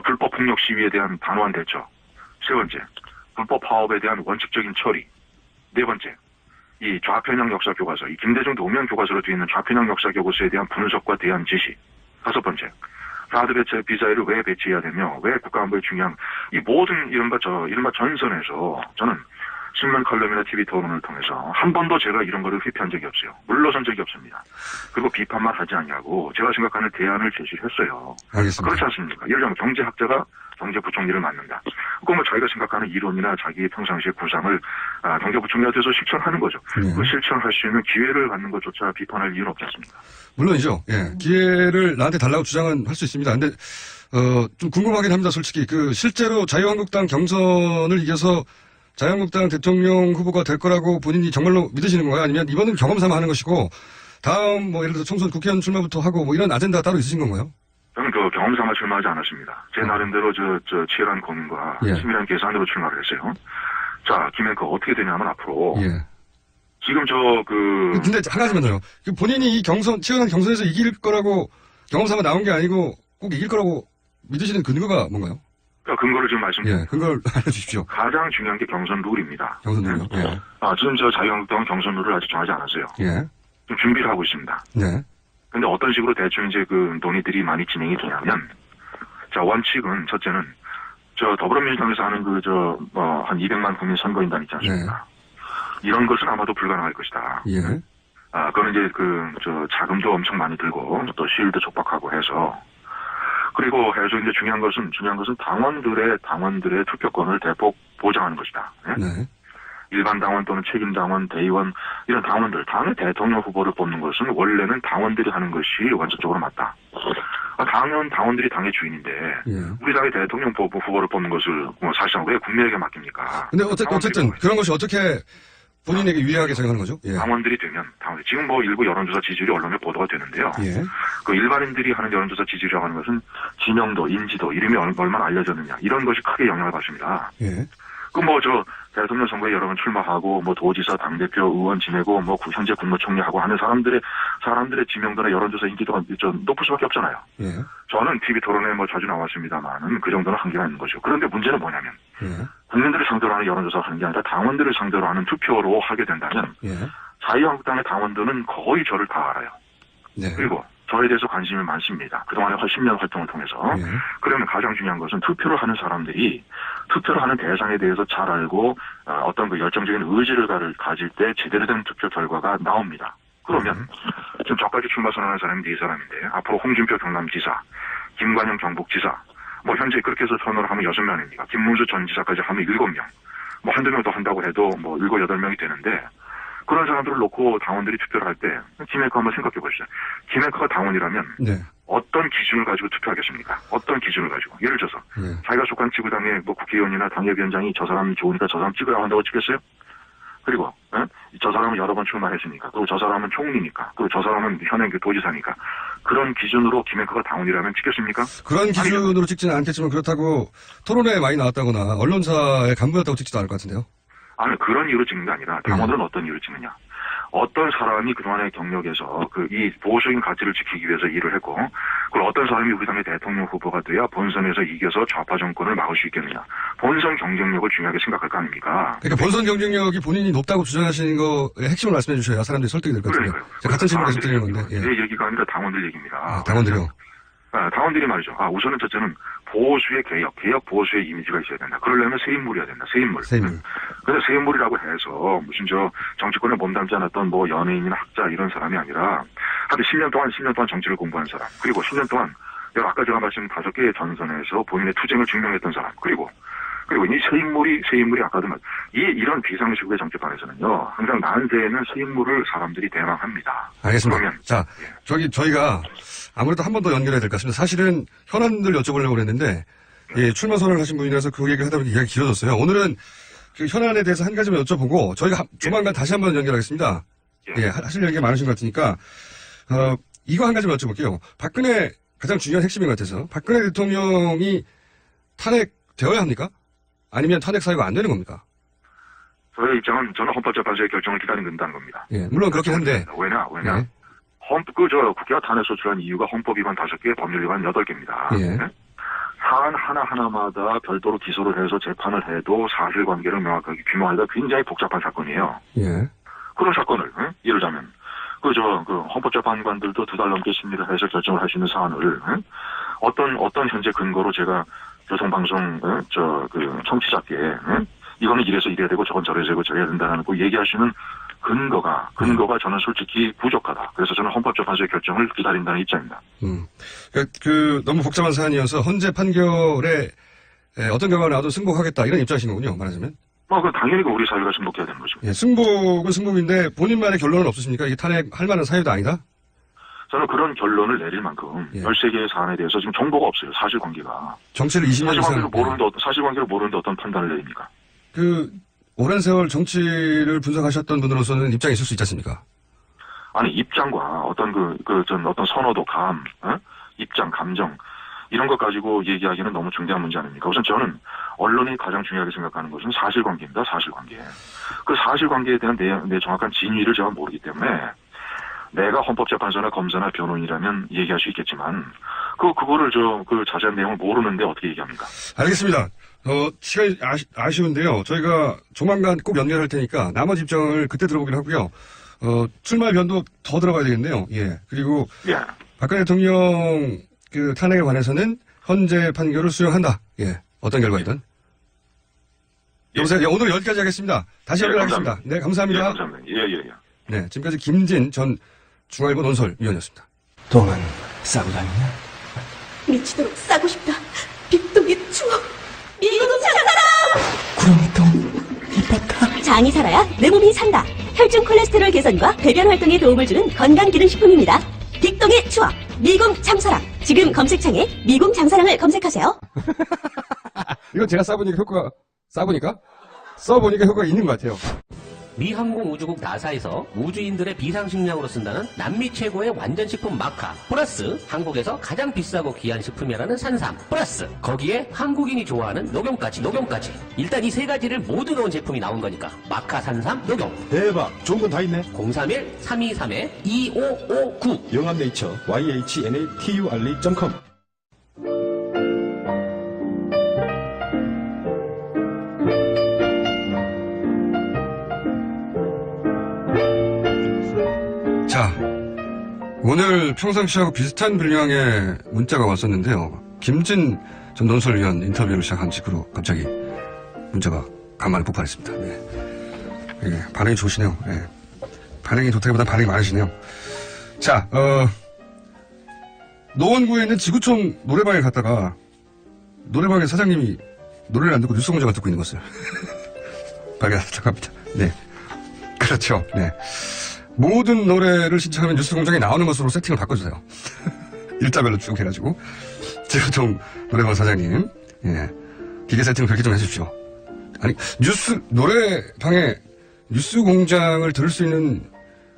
불법 폭력 시위에 대한 단호한 대처. 세 번째, 불법 파업에 대한 원칙적인 처리. 네 번째, 이 좌편향 역사 교과서, 이 김대중 노무현 교과서로 되어 있는 좌편향 역사 교과서에 대한 분석과 대안 제시. 다섯 번째, 사드 비자회를 왜 배치해야 되며, 왜 국가안보에 중요한, 이 모든 이른바 전선에서 저는 신문 칼럼이나 TV 토론을 통해서 한 번도 제가 이런 거를 회피한 적이 없어요. 물러선 적이 없습니다. 그리고 비판만 하지 않냐고 제가 생각하는 대안을 제시를 했어요. 알겠습니다. 그렇지 않습니까? 예를 들면 경제학자가 경제부총리를 맡는다. 그건 자기가 생각하는 이론이나 자기의 평상시의 구상을 경제부총리가 돼서 실천하는 거죠. 그 실천할 수 있는 기회를 갖는 것조차 비판할 이유는 없지 않습니까? 물론이죠. 예. 기회를 나한테 달라고 주장은 할 수 있습니다. 근데 좀 궁금하긴 합니다. 솔직히 실제로 자유한국당 경선을 이겨서 자유한국당 대통령 후보가 될 거라고 본인이 정말로 믿으시는 건가요? 아니면 이번은 경험 삼아 하는 것이고 다음 예를 들어서 총선 국회의원 출마부터 하고 이런 아젠다가 따로 있으신 건가요? 저는 그 경험 삼아 출마하지 않았습니다. 제 나름대로 치열한 고민과 예. 치밀한 계산으로 출마를 했어요. 자, 김앵커 어떻게 되냐면 앞으로 예. 지금 근데 한 가지만 더요. 본인이 이 치열한 경선에서 이길 거라고 경험 삼아 나온 게 아니고 꼭 이길 거라고 믿으시는 근거가 뭔가요? 그러니까 근거를 지금 말씀드립니다. 예, 근거를 알려주십시오. 가장 중요한 게 경선 룰입니다. 경선 룰이요? 예. 지금 자유한국당은 경선 룰을 아직 정하지 않았어요. 예. 좀 준비를 하고 있습니다. 네. 근데 어떤 식으로 대충 이제 그 논의들이 많이 진행이 되냐면, 자, 원칙은, 첫째는, 더불어민주당에서 하는 한 200만 국민 선거인단 있지 않습니까? 이런 것은 아마도 불가능할 것이다. 예. 그거는 이제 자금도 엄청 많이 들고, 또 시일도 촉박하고 해서, 그리고 해서 이제 중요한 것은 당원들의 투표권을 대폭 보장하는 것이다. 예? 네. 일반 당원 또는 책임 당원, 대의원 이런 당원들, 당의 대통령 후보를 뽑는 것은 원래는 당원들이 하는 것이 원칙적으로 맞다. 당원들이 당의 주인인데 예. 우리 당의 대통령 후보를 뽑는 것을 사실상 왜 국민에게 맡깁니까? 근데 어쨌든 그런 것이 어떻게 본인에게 유리하게 생각하는 거죠? 예. 당원들이 되면 지금 일부 여론조사 지지율이 언론에 보도가 되는데요. 예. 그 일반인들이 하는 여론조사 지지율이라고 하는 것은 지명도, 인지도, 이름이 얼마나 알려졌느냐 이런 것이 크게 영향을 받습니다. 예. 대통령 선거에 여러 번 출마하고, 도지사, 당대표, 의원 지내고, 현재 국무총리하고 하는 사람들의 지명도나 여론조사 인지도가 좀 높을 수밖에 없잖아요. 예. 저는 TV 토론에 자주 나왔습니다만은 그 정도는 한계가 있는 거죠. 그런데 문제는 뭐냐면, 예. 국민들을 상대로 하는 여론조사를 하는 게 아니라 당원들을 상대로 하는 투표로 하게 된다면, 예. 자유한국당의 당원들은 거의 저를 다 알아요. 네. 그리고 저에 대해서 관심이 많습니다. 그동안에 10년 활동을 통해서. 예. 그러면 가장 중요한 것은 투표를 하는 사람들이 투표를 하는 대상에 대해서 잘 알고 어떤 열정적인 의지를 가질 때 제대로 된 투표 결과가 나옵니다. 그러면 지금 저까지 출마 선언한 사람이 4사람인데 앞으로 홍준표 경남지사, 김관영 경북지사, 현재 그렇게 해서 선언을 하면 6명입니다. 김문수 전 지사까지 하면 7명. 한두 명 더 한다고 해도 7, 8명이 되는데 그런 사람들을 놓고 당원들이 투표를 할 때 김앵커 한번 생각해 보시죠. 김앵커가 당원이라면 네. 어떤 기준을 가지고 투표하겠습니까? 어떤 기준을 가지고. 예를 들어서 자기가 속한 지구당의 국회의원이나 당협위원장이 저 사람이 좋으니까 저 사람 찍으라고 한다고 찍겠어요? 그리고 저 사람은 여러 번 출마했으니까, 그리고 저 사람은 총리니까, 그리고 저 사람은 현행 도지사니까 그런 기준으로 김앵커가 당원이라면 찍겠습니까? 그런 기준으로 찍지는 않겠지만 그렇다고 토론회에 많이 나왔다거나 언론사의 간부였다고 찍지도 않을 것 같은데요. 아니, 그런 이유로 찍는 게 아니라 당원들은 어떤 이유로 찍느냐. 어떤 사람이 그동안의 경력에서 이 보수적인 가치를 지키기 위해서 일을 했고, 그리고 어떤 사람이 우리 당의 대통령 후보가 돼야 본선에서 이겨서 좌파 정권을 막을 수 있겠느냐. 본선 경쟁력을 중요하게 생각할 거 아닙니까? 그러니까 본선 경쟁력이 본인이 높다고 주장하시는 거의 핵심을 말씀해 주셔야 사람들이 설득이 될 것 같아요. 제가 같은 질문 계속 드리는 건데. 제 얘기가 아니라 당원들 얘기입니다. 당원들이요? 당원들이 말이죠. 우선은 첫째는 보수의 개혁 보수의 이미지가 있어야 된다. 그러려면 새 인물이어야 된다. 새 인물. 그래서 새 인물이라고 해서 무슨 정치권에 몸담지 않았던 연예인이나 학자 이런 사람이 아니라 하여튼 10년 동안 정치를 공부한 사람. 그리고 10년 동안 아까 제가 말씀 5개의 전선에서 본인의 투쟁을 증명했던 사람. 그리고 이 새 인물이 아까도 이런 비상식의 정치판에서는요, 항상 난세에는 새 인물을 사람들이 대망합니다. 알겠습니다. 그러면, 자, 저희가 아무래도 한 번 더 연결해야 될 것 같습니다. 사실은 현안들 여쭤보려고 그랬는데, 출마 선언을 하신 분이라서 그 얘기를 하다 보니 이야기가 길어졌어요. 오늘은 그 현안에 대해서 한 가지만 여쭤보고, 저희가 조만간 다시 한번 연결하겠습니다. 하실 얘기가 많으신 것 같으니까, 이거 한 가지만 여쭤볼게요. 박근혜, 가장 중요한 핵심인 것 같아서, 박근혜 대통령이 탄핵되어야 합니까? 아니면 탄핵 사유가 안 되는 겁니까? 저의 입장은 저는 헌법재판소의 결정을 기다린다는 겁니다. 물론 그렇긴 한데. 왜냐? 국회가 탄핵 소추한 이유가 헌법 위반 5개, 법률 위반 8개입니다. 사안 하나하나마다 별도로 기소를 해서 재판을 해도 사실관계를 명확하게 규명하기가 굉장히 복잡한 사건이에요. 그런 사건을, 예를 들자면, 헌법재판관들도 2달 넘게 심리를 해서 결정을 할 수 있는 사안을, 어떤 현재 근거로 제가 교통방송, 청취자께, 이거는 이래서 이래야 되고 저건 저래야 되고 저래야 된다는 거 얘기할 수 있는 근거가 저는 솔직히 부족하다. 그래서 저는 헌법재판소의 결정을 기다린다는 입장입니다. 너무 복잡한 사안이어서 헌재 판결에 어떤 결과가 나와도 승복하겠다 이런 입장이신 거군요, 말하자면. 당연히 우리 사회가 승복해야 되는 거죠. 승복은 승복인데 본인만의 결론은 없으십니까? 이게 탄핵할 만한 사유도 아니다? 저는 그런 결론을 내릴 만큼 13개의 사안에 대해서 지금 정보가 없어요. 사실관계가. 정치를 20년 이상. 사실관계를 모르는데 어떤 판단을 내립니까? 오랜 세월 정치를 분석하셨던 분으로서는 입장이 있을 수 있지 않습니까? 아니, 입장과 어떤 어떤 선호도, 입장, 감정 이런 것 가지고 얘기하기는 너무 중대한 문제 아닙니까? 우선 저는 언론이 가장 중요하게 생각하는 것은 사실관계입니다. 사실관계. 그 사실관계에 대한 내 정확한 진위를 제가 모르기 때문에 내가 헌법재판소나 검사나 변호인이라면 얘기할 수 있겠지만 그거를 그 자세한 내용을 모르는데 어떻게 얘기합니까? 알겠습니다. 시간이 아쉬운데요. 저희가 조만간 꼭 연결할 테니까 나머지 입장을 그때 들어보기로 하고요. 출마 변도 더 들어가야 되겠네요. 예. 그리고 박근혜 대통령 그 탄핵에 관해서는 헌재 판결을 수용한다. 예. 어떤 결과이든. 여보세요. 예, 오늘 여기까지 하겠습니다. 다시 연결하겠습니다. 감사합니다. 네, 감사합니다. 예, 감사합니다. 예. 네, 지금까지 김진 전 중앙일보 논설위원이었습니다. 똥은 싸고 다니냐? 미치도록 싸고 싶다. 빅동의 추억. 미국 장사랑! 구렁이똥 이뻤다. 장이 살아야 내 몸이 산다. 혈중 콜레스테롤 개선과 배변 활동에 도움을 주는 건강기능식품입니다. 빅동의 추억. 미궁 장사랑. 지금 검색창에 미궁 장사랑을 검색하세요. 이건 제가 써보니까 효과가 있는 것 같아요. 미 항공우주국 나사에서 우주인들의 비상식량으로 쓴다는 남미 최고의 완전식품 마카 플러스 한국에서 가장 비싸고 귀한 식품이라는 산삼 플러스 거기에 한국인이 좋아하는 녹용까지 일단 이 세 가지를 모두 넣은 제품이 나온 거니까 마카 산삼 녹용 대박. 좋은 건 다 있네. 031-323-2559 영암네이처 YHNATURL.com 자, 오늘 평상시하고 비슷한 분량의 문자가 왔었는데요. 김진 전 논설위원 인터뷰를 시작한 직후로 갑자기 문자가 간만에 폭발했습니다. 네. 예, 반응이 좋으시네요. 예. 반응이 좋다기보다 반응이 많으시네요. 자, 노원구에 있는 지구촌 노래방에 갔다가 노래방의 사장님이 노래를 안 듣고 뉴스 공장을 듣고 있는 것을 발견했다고 합니다. 네. 그렇죠. 네. 모든 노래를 신청하면 뉴스 공장에 나오는 것으로 세팅을 바꿔주세요. 일자별로 쭉 해가지고. 지구촌 노래방 사장님, 예. 기계 세팅을 그렇게 좀 해주십시오. 아니, 노래방에 뉴스 공장을 들을 수 있는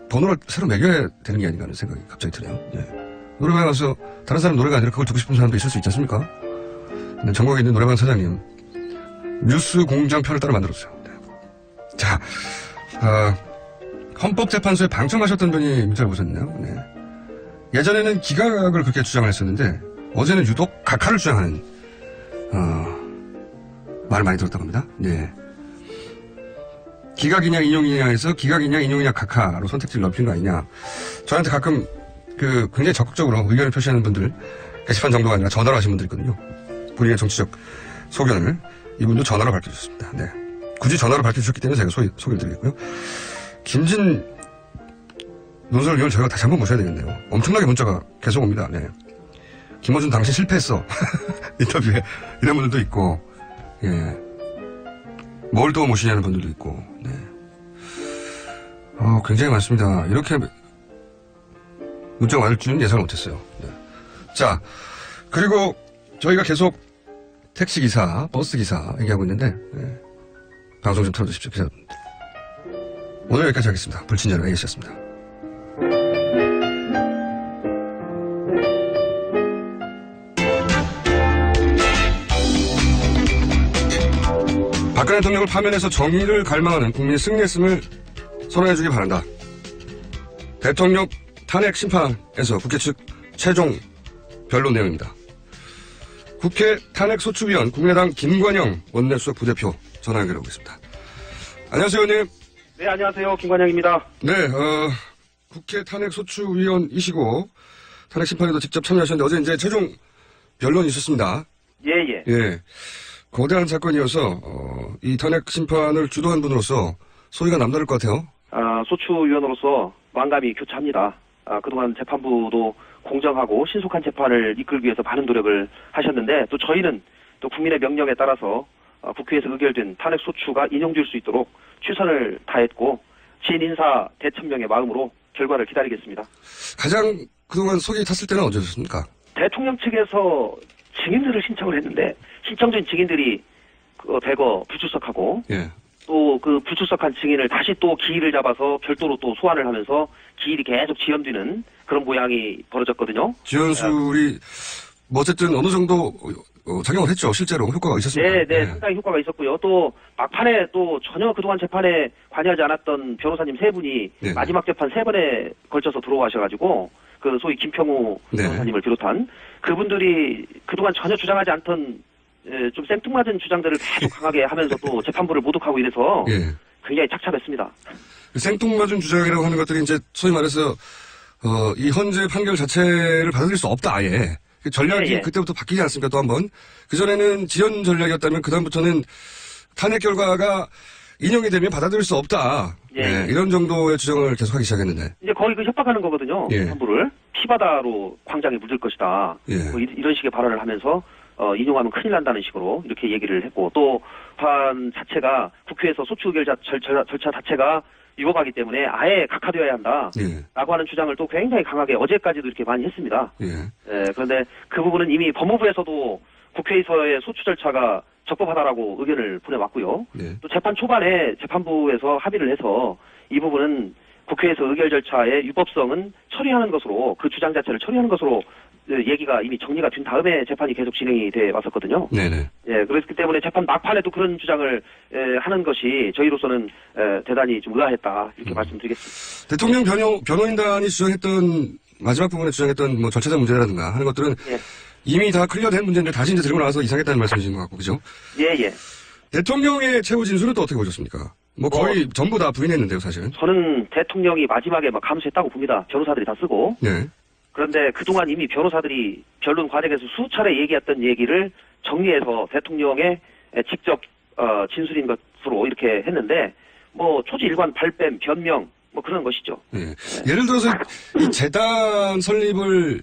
번호를 새로 매겨야 되는 게 아닌가 하는 생각이 갑자기 드네요. 예. 노래방에 가서 다른 사람 노래가 아니라 그걸 듣고 싶은 사람도 있을 수 있지 않습니까? 전국에 있는 노래방 사장님, 뉴스 공장 편을 따로 만들었어요. 네. 자, 헌법재판소에 방청하셨던 분이 문자를 보셨네요. 네. 예전에는 기각을 그렇게 주장을 했었는데 어제는 유독 각하를 주장하는 말을 많이 들었다고 합니다. 네. 기각이냐 인용이냐 해서 기각이냐 인용이냐 각하로 선택지를 넓힌 거 아니냐. 저한테 가끔 굉장히 적극적으로 의견을 표시하는 분들 게시판 정도가 아니라 전화로 하신 분들 있거든요. 본인의 정치적 소견을 이분도 전화로 밝혀주셨습니다. 네. 굳이 전화로 밝혀주셨기 때문에 제가 소개를 드리겠고요. 김진 논설위원 저희가 다시 한번 모셔야 되겠네요. 엄청나게 문자가 계속 옵니다. 네. 김어준 당신 실패했어. 인터뷰에 이런 분들도 있고, 예. 뭘 또 모시냐는 분들도 있고, 네. 굉장히 많습니다. 이렇게 문자가 많을 줄은 예상을 못했어요. 네. 자, 그리고 저희가 계속 택시기사, 버스기사 얘기하고 있는데, 네. 방송 좀 틀어주십시오, 기사분들. 오늘 여기까지 하겠습니다. 불친절한 A씨였습니다. 박근혜 대통령을 파면해서 정의를 갈망하는 국민의 승리했음을 선언해주기 바란다. 대통령 탄핵 심판에서 국회 측 최종 변론 내용입니다. 국회 탄핵소추위원 국민의당 김관영 원내수석 부대표 전화 연결하고 있습니다. 안녕하세요, 의원님. 네, 안녕하세요. 김관영입니다. 네, 국회 탄핵소추위원이시고 탄핵 심판에도 직접 참여하셨는데 어제 이제 최종 변론이 있었습니다. 예. 예. 거대한 사건이어서 이 탄핵 심판을 주도한 분으로서 소리가 남다를 것 같아요. 소추위원으로서 만감이 교차합니다. 그동안 재판부도 공정하고 신속한 재판을 이끌기 위해서 많은 노력을 하셨는데 또 저희는 또 국민의 명령에 따라서 국회에서 의결된 탄핵 소추가 인용될 수 있도록 최선을 다했고 진인사 대천명의 마음으로 결과를 기다리겠습니다. 가장 그동안 속이 탔을 때는 언제였습니까? 대통령 측에서 증인들을 신청을 했는데 신청된 증인들이 대거 불출석하고 예. 또 또 그 불출석한 증인을 다시 또 기일을 잡아서 별도로 또 소환을 하면서 기일이 계속 지연되는 그런 모양이 벌어졌거든요. 지연술이 뭐 어쨌든 어느 정도 작용을 했죠. 실제로 효과가 있었습니다. 네, 상당히 효과가 있었고요. 또 막판에 또 전혀 그동안 재판에 관여하지 않았던 변호사님 3분이 네. 마지막 재판 3번에 걸쳐서 들어와셔가지고 그 소위 김평우 네. 변호사님을 비롯한 그분들이 그동안 전혀 주장하지 않던 좀 생뚱맞은 주장들을 계속 강하게 하면서 또 재판부를 모독하고 이래서 예. 굉장히 착잡했습니다. 생뚱맞은 주장이라고 하는 것들이 이제 소위 말해서 이 헌재 판결 자체를 받아들일 수 없다 아예. 그 전략이 예, 예. 그때부터 바뀌지 않습니까? 또 한 번. 그전에는 지연 전략이었다면 그다음부터는 탄핵 결과가 인용이 되면 받아들일 수 없다. 예. 네, 이런 정도의 주장을 계속하기 시작했는데. 이제 거의 그 협박하는 거거든요. 예. 재판부를 피바다로 광장에 묻을 것이다. 예. 뭐 이런 식의 발언을 하면서 인용하면 큰일 난다는 식으로 이렇게 얘기를 했고 또 판 자체가 국회에서 소추 의결 절차 자체가 위법하기 때문에 아예 각하되어야 한다라고 예. 하는 주장을 또 굉장히 강하게 어제까지도 이렇게 많이 했습니다. 예. 그런데 그 부분은 이미 법무부에서도 국회에서의 소추 절차가 적법하다라고 의견을 보내왔고요. 예. 또 재판 초반에 재판부에서 합의를 해서 이 부분은 국회에서 의결 절차의 유법성은 처리하는 것으로 그 주장 자체를 처리하는 것으로 얘기가 이미 정리가 된 다음에 재판이 계속 진행이 돼 왔었거든요. 네네. 예, 그렇기 때문에 재판 막판에도 그런 주장을 하는 것이 저희로서는 대단히 좀 의아했다 이렇게 말씀드리겠습니다. 대통령 변호인단이 주장했던 마지막 부분에 주장했던 뭐 절차적 문제라든가 하는 것들은 예. 이미 다 클리어된 문제인데 다시 이제 들고 나와서 이상했다는 말씀이신 것 같고 그죠? 예. 대통령의 최후 진술은 또 어떻게 보셨습니까? 뭐 거의 전부 다 부인했는데요, 사실은. 저는 대통령이 마지막에 막 감수했다고 봅니다. 변호사들이 다 쓰고. 네. 그런데 그동안 이미 변호사들이 변론 과정에서 수차례 얘기했던 얘기를 정리해서 대통령의 직접 진술인 것으로 이렇게 했는데 뭐 초지일관 발뺌, 변명 뭐 그런 것이죠. 네. 예를 들어서 이 재단 설립을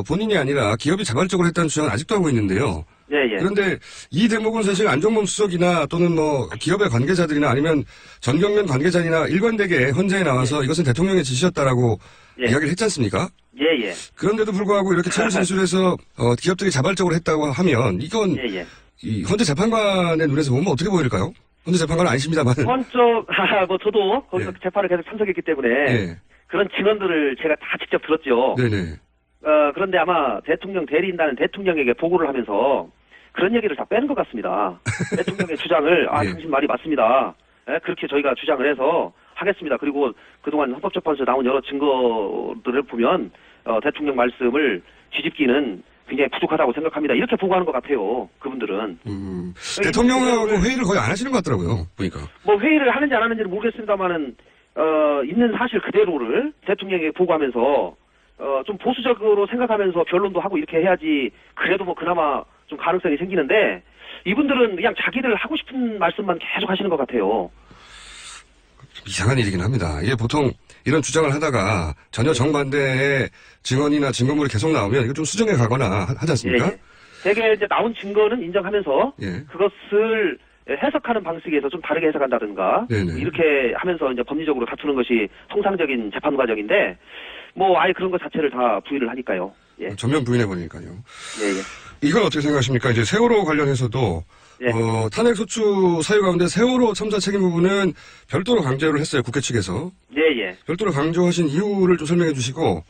본인이 아니라 기업이 자발적으로 했다는 주장은 아직도 하고 있는데요. 예. 그런데 이 대목은 사실 안종범 수석이나 또는 뭐 기업의 관계자들이나 아니면 전경련 관계자나 일관되게 헌재에 나와서 이것은 대통령의 지시였다라고 이야기를 했지 않습니까? 예. 그런데도 불구하고 이렇게 최후 진술에서 기업들이 자발적으로 했다고 하면 이건 이 헌재 재판관의 눈에서 보면 어떻게 보일까요? 헌재 재판관은 아니십니다만. 뭐 저도 거기서 재판을 계속 참석했기 때문에 그런 증언들을 제가 다 직접 들었죠. 네네. 그런데 아마 대통령 대리인단은 대통령에게 보고를 하면서 그런 얘기를 다 빼는 것 같습니다. 대통령의 주장을 당신 말이 맞습니다. 그렇게 저희가 주장을 해서 하겠습니다. 그리고 그동안 헌법재판소에 나온 여러 증거들을 보면 대통령 말씀을 뒤집기는 굉장히 부족하다고 생각합니다. 이렇게 보고하는 것 같아요. 그분들은. 대통령하고 회의를 거의 안 하시는 것 같더라고요. 보니까. 뭐 회의를 하는지 안 하는지는 모르겠습니다만은 있는 사실 그대로를 대통령에게 보고하면서 좀 보수적으로 생각하면서 변론도 하고 이렇게 해야지 그래도 뭐 그나마 좀 가능성이 생기는데 이분들은 그냥 자기들 하고 싶은 말씀만 계속 하시는 것 같아요. 이상한 일이긴 합니다. 이게 보통 이런 주장을 하다가 전혀 정반대의 증언이나 증거물이 계속 나오면 이거 좀 수정해 가거나 하지 않습니까? 되게 이제 나온 증거는 인정하면서 그것을 해석하는 방식에서 좀 다르게 해석한다든가 이렇게 하면서 이제 법리적으로 다투는 것이 통상적인 재판 과정인데 뭐 아예 그런 것 자체를 다 부인을 하니까요. 전면 부인해 버리니까요. 이건 어떻게 생각하십니까? 이제 세월호 관련해서도 탄핵 소추 사유 가운데 세월호 참사 책임 부분은 별도로 강조를 했어요. 국회 측에서. 별도로 강조하신 이유를 좀 설명해 주시고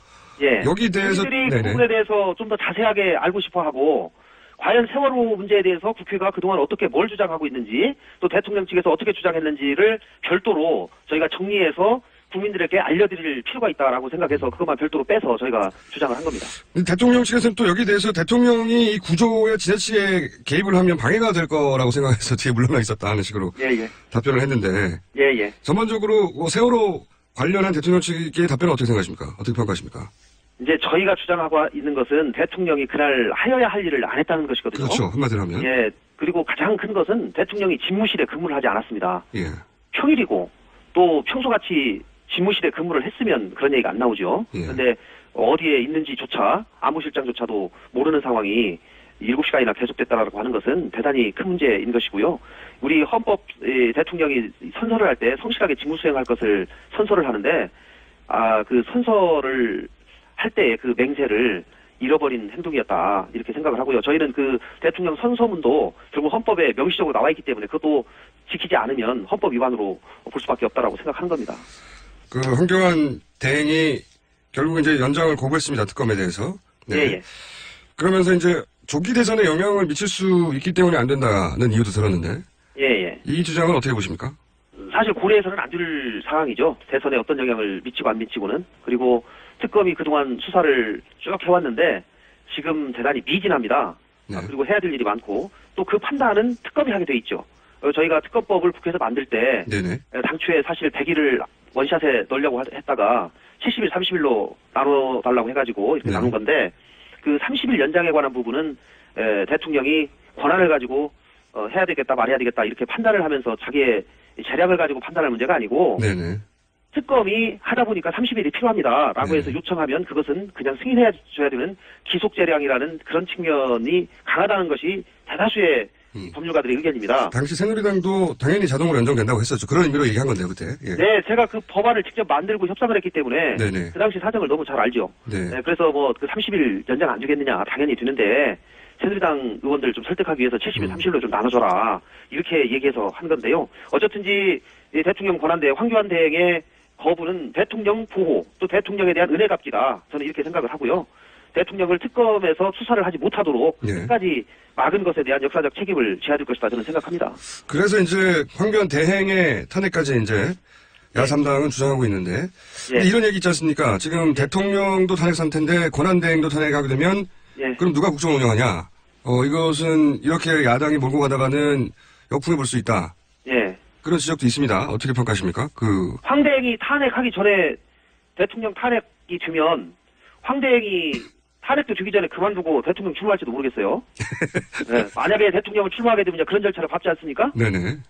여기 대해서 국민들이 그 부분에 대해서 좀 더 자세하게 알고 싶어하고 과연 세월호 문제에 대해서 국회가 그동안 어떻게 뭘 주장하고 있는지 또 대통령 측에서 어떻게 주장했는지를 별도로 저희가 정리해서 국민들에게 알려드릴 필요가 있다라고 생각해서 그것만 별도로 빼서 저희가 주장을 한 겁니다. 대통령 측에서는 또 여기에 대해서 대통령이 이 구조에 지나치게 개입을 하면 방해가 될 거라고 생각해서 뒤에 물러나 있었다 하는 식으로 답변을 했는데 전반적으로 세월호 관련한 대통령 측의 답변은 어떻게 생각하십니까? 어떻게 평가하십니까? 이제 저희가 주장하고 있는 것은 대통령이 그날 하여야 할 일을 안 했다는 것이거든요. 그렇죠. 한마디로 하면. 그리고 가장 큰 것은 대통령이 집무실에 근무를 하지 않았습니다. 예. 평일이고 또 평소같이 집무실에 근무를 했으면 그런 얘기가 안 나오죠. 그런데 어디에 있는지조차 안보실장조차도 모르는 상황이 7시간이나 계속됐다라고 하는 것은 대단히 큰 문제인 것이고요. 우리 헌법 대통령이 선서를 할 때 성실하게 직무 수행할 것을 선서를 하는데 그 선서를 할 때의 그 맹세를 잃어버린 행동이었다 이렇게 생각을 하고요. 저희는 그 대통령 선서문도 결국 헌법에 명시적으로 나와 있기 때문에 그것도 지키지 않으면 헌법 위반으로 볼 수밖에 없다라고 생각하는 겁니다. 그 황교안 대행이 결국 이제 연장을 거부했습니다. 특검에 대해서. 네. 예. 그러면서 이제 조기 대선에 영향을 미칠 수 있기 때문에 안 된다는 이유도 들었는데. 예. 이 주장은 어떻게 보십니까? 사실 고려해서는 안 줄 상황이죠. 대선에 어떤 영향을 미치고 안 미치고는. 그리고 특검이 그동안 수사를 쭉 해왔는데 지금 대단히 미진합니다. 그리고 해야 될 일이 많고 또 그 판단은 특검이 하게 돼 있죠. 저희가 특검법을 국회에서 만들 때 당초에 사실 100일을 원샷에 넣으려고 했다가 70일, 30일로 나눠달라고 해가지고 이렇게 나눈 건데 그 30일 연장에 관한 부분은 대통령이 권한을 가지고 해야 되겠다 말해야 되겠다 이렇게 판단을 하면서 자기의 재량을 가지고 판단할 문제가 아니고 특검이 하다 보니까 30일이 필요합니다라고 해서 요청하면 그것은 그냥 승인해줘야 되는 기속재량이라는 그런 측면이 강하다는 것이 대다수의 법률가들의 의견입니다. 당시 새누리당도 당연히 자동으로 연장된다고 했었죠. 그런 의미로 얘기한 건데요, 그때. 예. 네, 제가 그 법안을 직접 만들고 협상을 했기 때문에 그 당시 사정을 너무 잘 알죠. 네, 그래서 뭐 그 30일 연장 안 주겠느냐 당연히 주는데 새누리당 의원들 좀 설득하기 위해서 70일, 30일로 좀 나눠줘라 이렇게 얘기해서 한 건데요. 어쨌든지 대통령 권한대 황교안 대행의 거부는 대통령 보호 또 대통령에 대한 은혜 갚기다. 저는 이렇게 생각을 하고요. 대통령을 특검에서 수사를 하지 못하도록 끝까지 막은 것에 대한 역사적 책임을 져야 될 것이다 저는 생각합니다. 그래서 이제 황교안 대행의 탄핵까지 이제 야3당은 주장하고 있는데 근데 이런 얘기 있지 않습니까? 지금 대통령도 탄핵 상태인데 권한대행도 탄핵하게 되면 그럼 누가 국정 운영하냐? 이것은 이렇게 야당이 몰고 가다가는 역풍이 불 수 있다. 그런 지적도 있습니다. 어떻게 평가하십니까? 황 대행이 탄핵하기 전에 대통령 탄핵이 되면 황 대행이 탄핵도 주기 전에 그만두고 대통령 출마할지도 모르겠어요. 만약에 대통령을 출마하게 되면 그런 절차를 밟지 않습니까?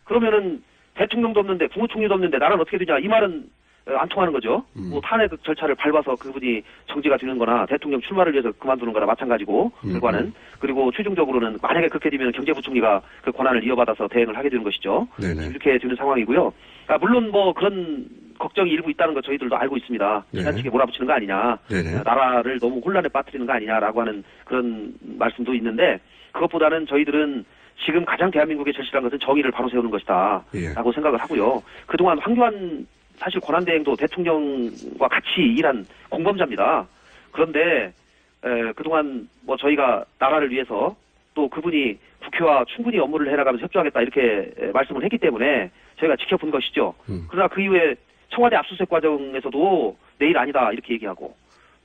그러면은 대통령도 없는데 국무총리도 없는데 나라는 어떻게 되냐 이 말은 안 통하는 거죠. 뭐 탄핵 절차를 밟아서 그분이 정지가 되는 거나 대통령 출마를 위해서 그만두는 거나 마찬가지고 결과는. 그리고 최종적으로는 만약에 그렇게 되면 경제부총리가 그 권한을 이어받아서 대행을 하게 되는 것이죠. 이렇게 되는 상황이고요. 물론 뭐 그런 걱정이 일부 있다는 거 저희들도 알고 있습니다. 지나치게 몰아붙이는 거 아니냐. 나라를 너무 혼란에 빠뜨리는 거 아니냐라고 하는 그런 말씀도 있는데 그것보다는 저희들은 지금 가장 대한민국의 절실한 것은 정의를 바로 세우는 것이다. 라고 생각을 하고요. 그동안 황교안 사실 권한대행도 대통령과 같이 일한 공범자입니다. 그런데 그동안 뭐 저희가 나라를 위해서 또 그분이 국회와 충분히 업무를 해나가면서 협조하겠다 이렇게 말씀을 했기 때문에 저희가 지켜본 것이죠. 그러나 그 이후에 청와대 압수수색 과정에서도 내일 아니다 이렇게 얘기하고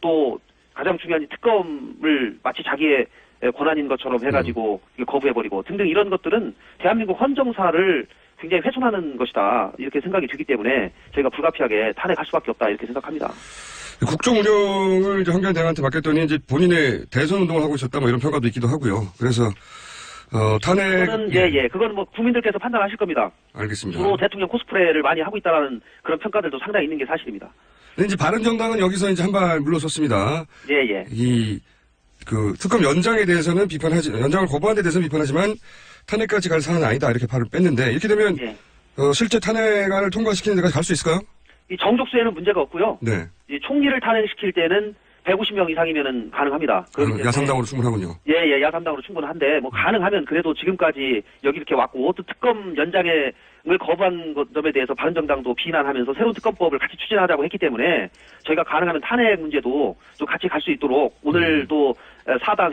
또 가장 중요한 특검을 마치 자기의 권한인 것처럼 해가지고 거부해버리고 등등 이런 것들은 대한민국 헌정사를 굉장히 훼손하는 것이다 이렇게 생각이 들기 때문에 저희가 불가피하게 탄핵할 수밖에 없다 이렇게 생각합니다. 국정 운영을 이제 황교안 대행한테 맡겼더니 이제 본인의 대선 운동을 하고 있었다 뭐 이런 평가도 있기도 하고요. 그래서 탄핵 그거는 뭐 국민들께서 판단하실 겁니다. 알겠습니다. 주로 대통령 코스프레를 많이 하고 있다라는 그런 평가들도 상당히 있는 게 사실입니다. 근데 이제 바른정당은 여기서 이제 한 발 물러섰습니다. 그 특검 연장에 대해서는 연장을 거부한 데 대해서는 비판하지만 탄핵까지 갈 사안은 아니다 이렇게 발을 뺐는데 이렇게 되면 실제 탄핵안을 통과시키는 데까지 갈 수 있을까요? 이 정족수에는 문제가 없고요. 이 총리를 탄핵시킬 때는 150명 이상이면은 가능합니다. 야3당으로 충분하군요. 야3당으로 충분한데 뭐 가능하면 그래도 지금까지 여기 이렇게 왔고 또 특검 연장을 거부한 점에 대해서 바른정당도 비난하면서 새로운 특검법을 같이 추진하자고 했기 때문에 저희가 가능하면 탄핵 문제도 좀 같이 갈 수 있도록 오늘도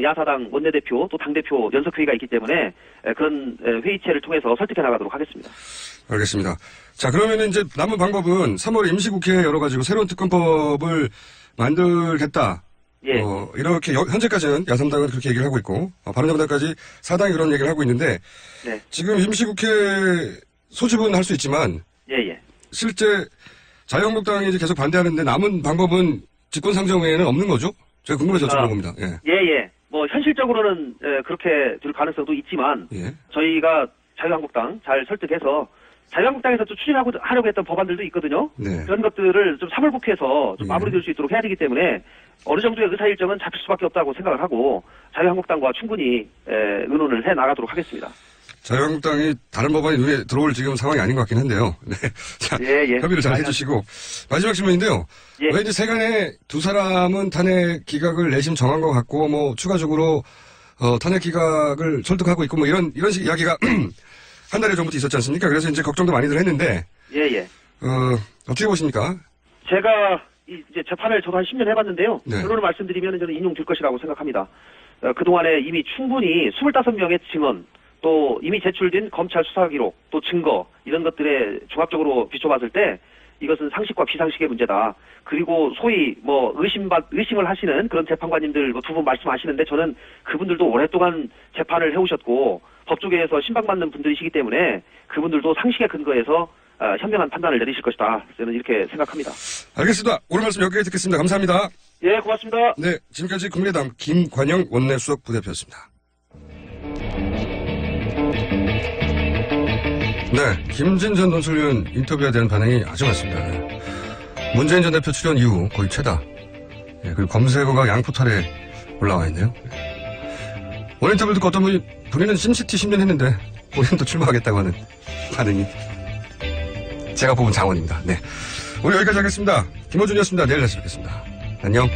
야사당 원내대표 또 당대표 연석회의가 있기 때문에 그런 회의체를 통해서 설득해 나가도록 하겠습니다. 알겠습니다. 자, 그러면 이제 남은 방법은 3월 임시국회에 열어가지고 새로운 특검법을 만들겠다. 이렇게 현재까지는 야3당은 그렇게 얘기를 하고 있고 바른정당까지 사당이 그런 얘기를 하고 있는데 지금 임시국회 소집은 할 수 있지만 실제 자유한국당이 이제 계속 반대하는데 남은 방법은 집권상정 외에는 없는 거죠? 제가 궁금해서 여쭤보는 겁니다. 뭐 현실적으로는 그렇게 될 가능성도 있지만 저희가 자유한국당 잘 설득해서 자유한국당에서 또 추진하려고 했던 법안들도 있거든요. 그런 것들을 좀 3월 국회에서 좀 마무리될 수 있도록 해야 되기 때문에 어느 정도의 의사일정은 잡힐 수밖에 없다고 생각을 하고 자유한국당과 충분히 의논을 해 나가도록 하겠습니다. 자유한국당이 다른 법안이 눈에 들어올 지금 상황이 아닌 것 같긴 한데요. 네. 자, 협의를 잘 해주시고. 마지막 질문인데요. 왠지 세간에 두 사람은 탄핵 기각을 내심 정한 것 같고, 뭐, 추가적으로, 탄핵 기각을 설득하고 있고, 뭐, 이런 식 이야기가 한 달여 전부터 있었지 않습니까? 그래서 이제 걱정도 많이들 했는데. 어떻게 보십니까? 제가 이제 재판을 저도 한 10년 해봤는데요. 결론을 말씀드리면 저는 인용될 것이라고 생각합니다. 그동안에 이미 충분히 25명의 증언, 또 이미 제출된 검찰 수사 기록, 또 증거, 이런 것들에 종합적으로 비춰봤을 때 이것은 상식과 비상식의 문제다. 그리고 소위 뭐 의심을 하시는 그런 재판관님들 두 분 말씀하시는데 저는 그분들도 오랫동안 재판을 해오셨고 법조계에서 신박맞는 분들이시기 때문에 그분들도 상식에 근거해서 현명한 판단을 내리실 것이다. 저는 이렇게 생각합니다. 알겠습니다. 오늘 말씀 여기까지 듣겠습니다. 감사합니다. 예, 고맙습니다. 네, 지금까지 국민의당 김관영 원내수석 부대표였습니다. 네, 김진 전 논설위원 인터뷰에 대한 반응이 아주 많습니다. 네. 문재인 전 대표 출연 이후 거의 최다. 네, 그리고 검색어가 양포탈에 올라와 있네요. 네. 오늘 인터뷰 듣고 어떤 분이 본인은 심시티 10년 했는데 본인도 출마하겠다고 하는 반응이. 제가 뽑은 장원입니다. 네. 오늘 여기까지 하겠습니다. 김호준이었습니다. 내일 다시 뵙겠습니다. 안녕.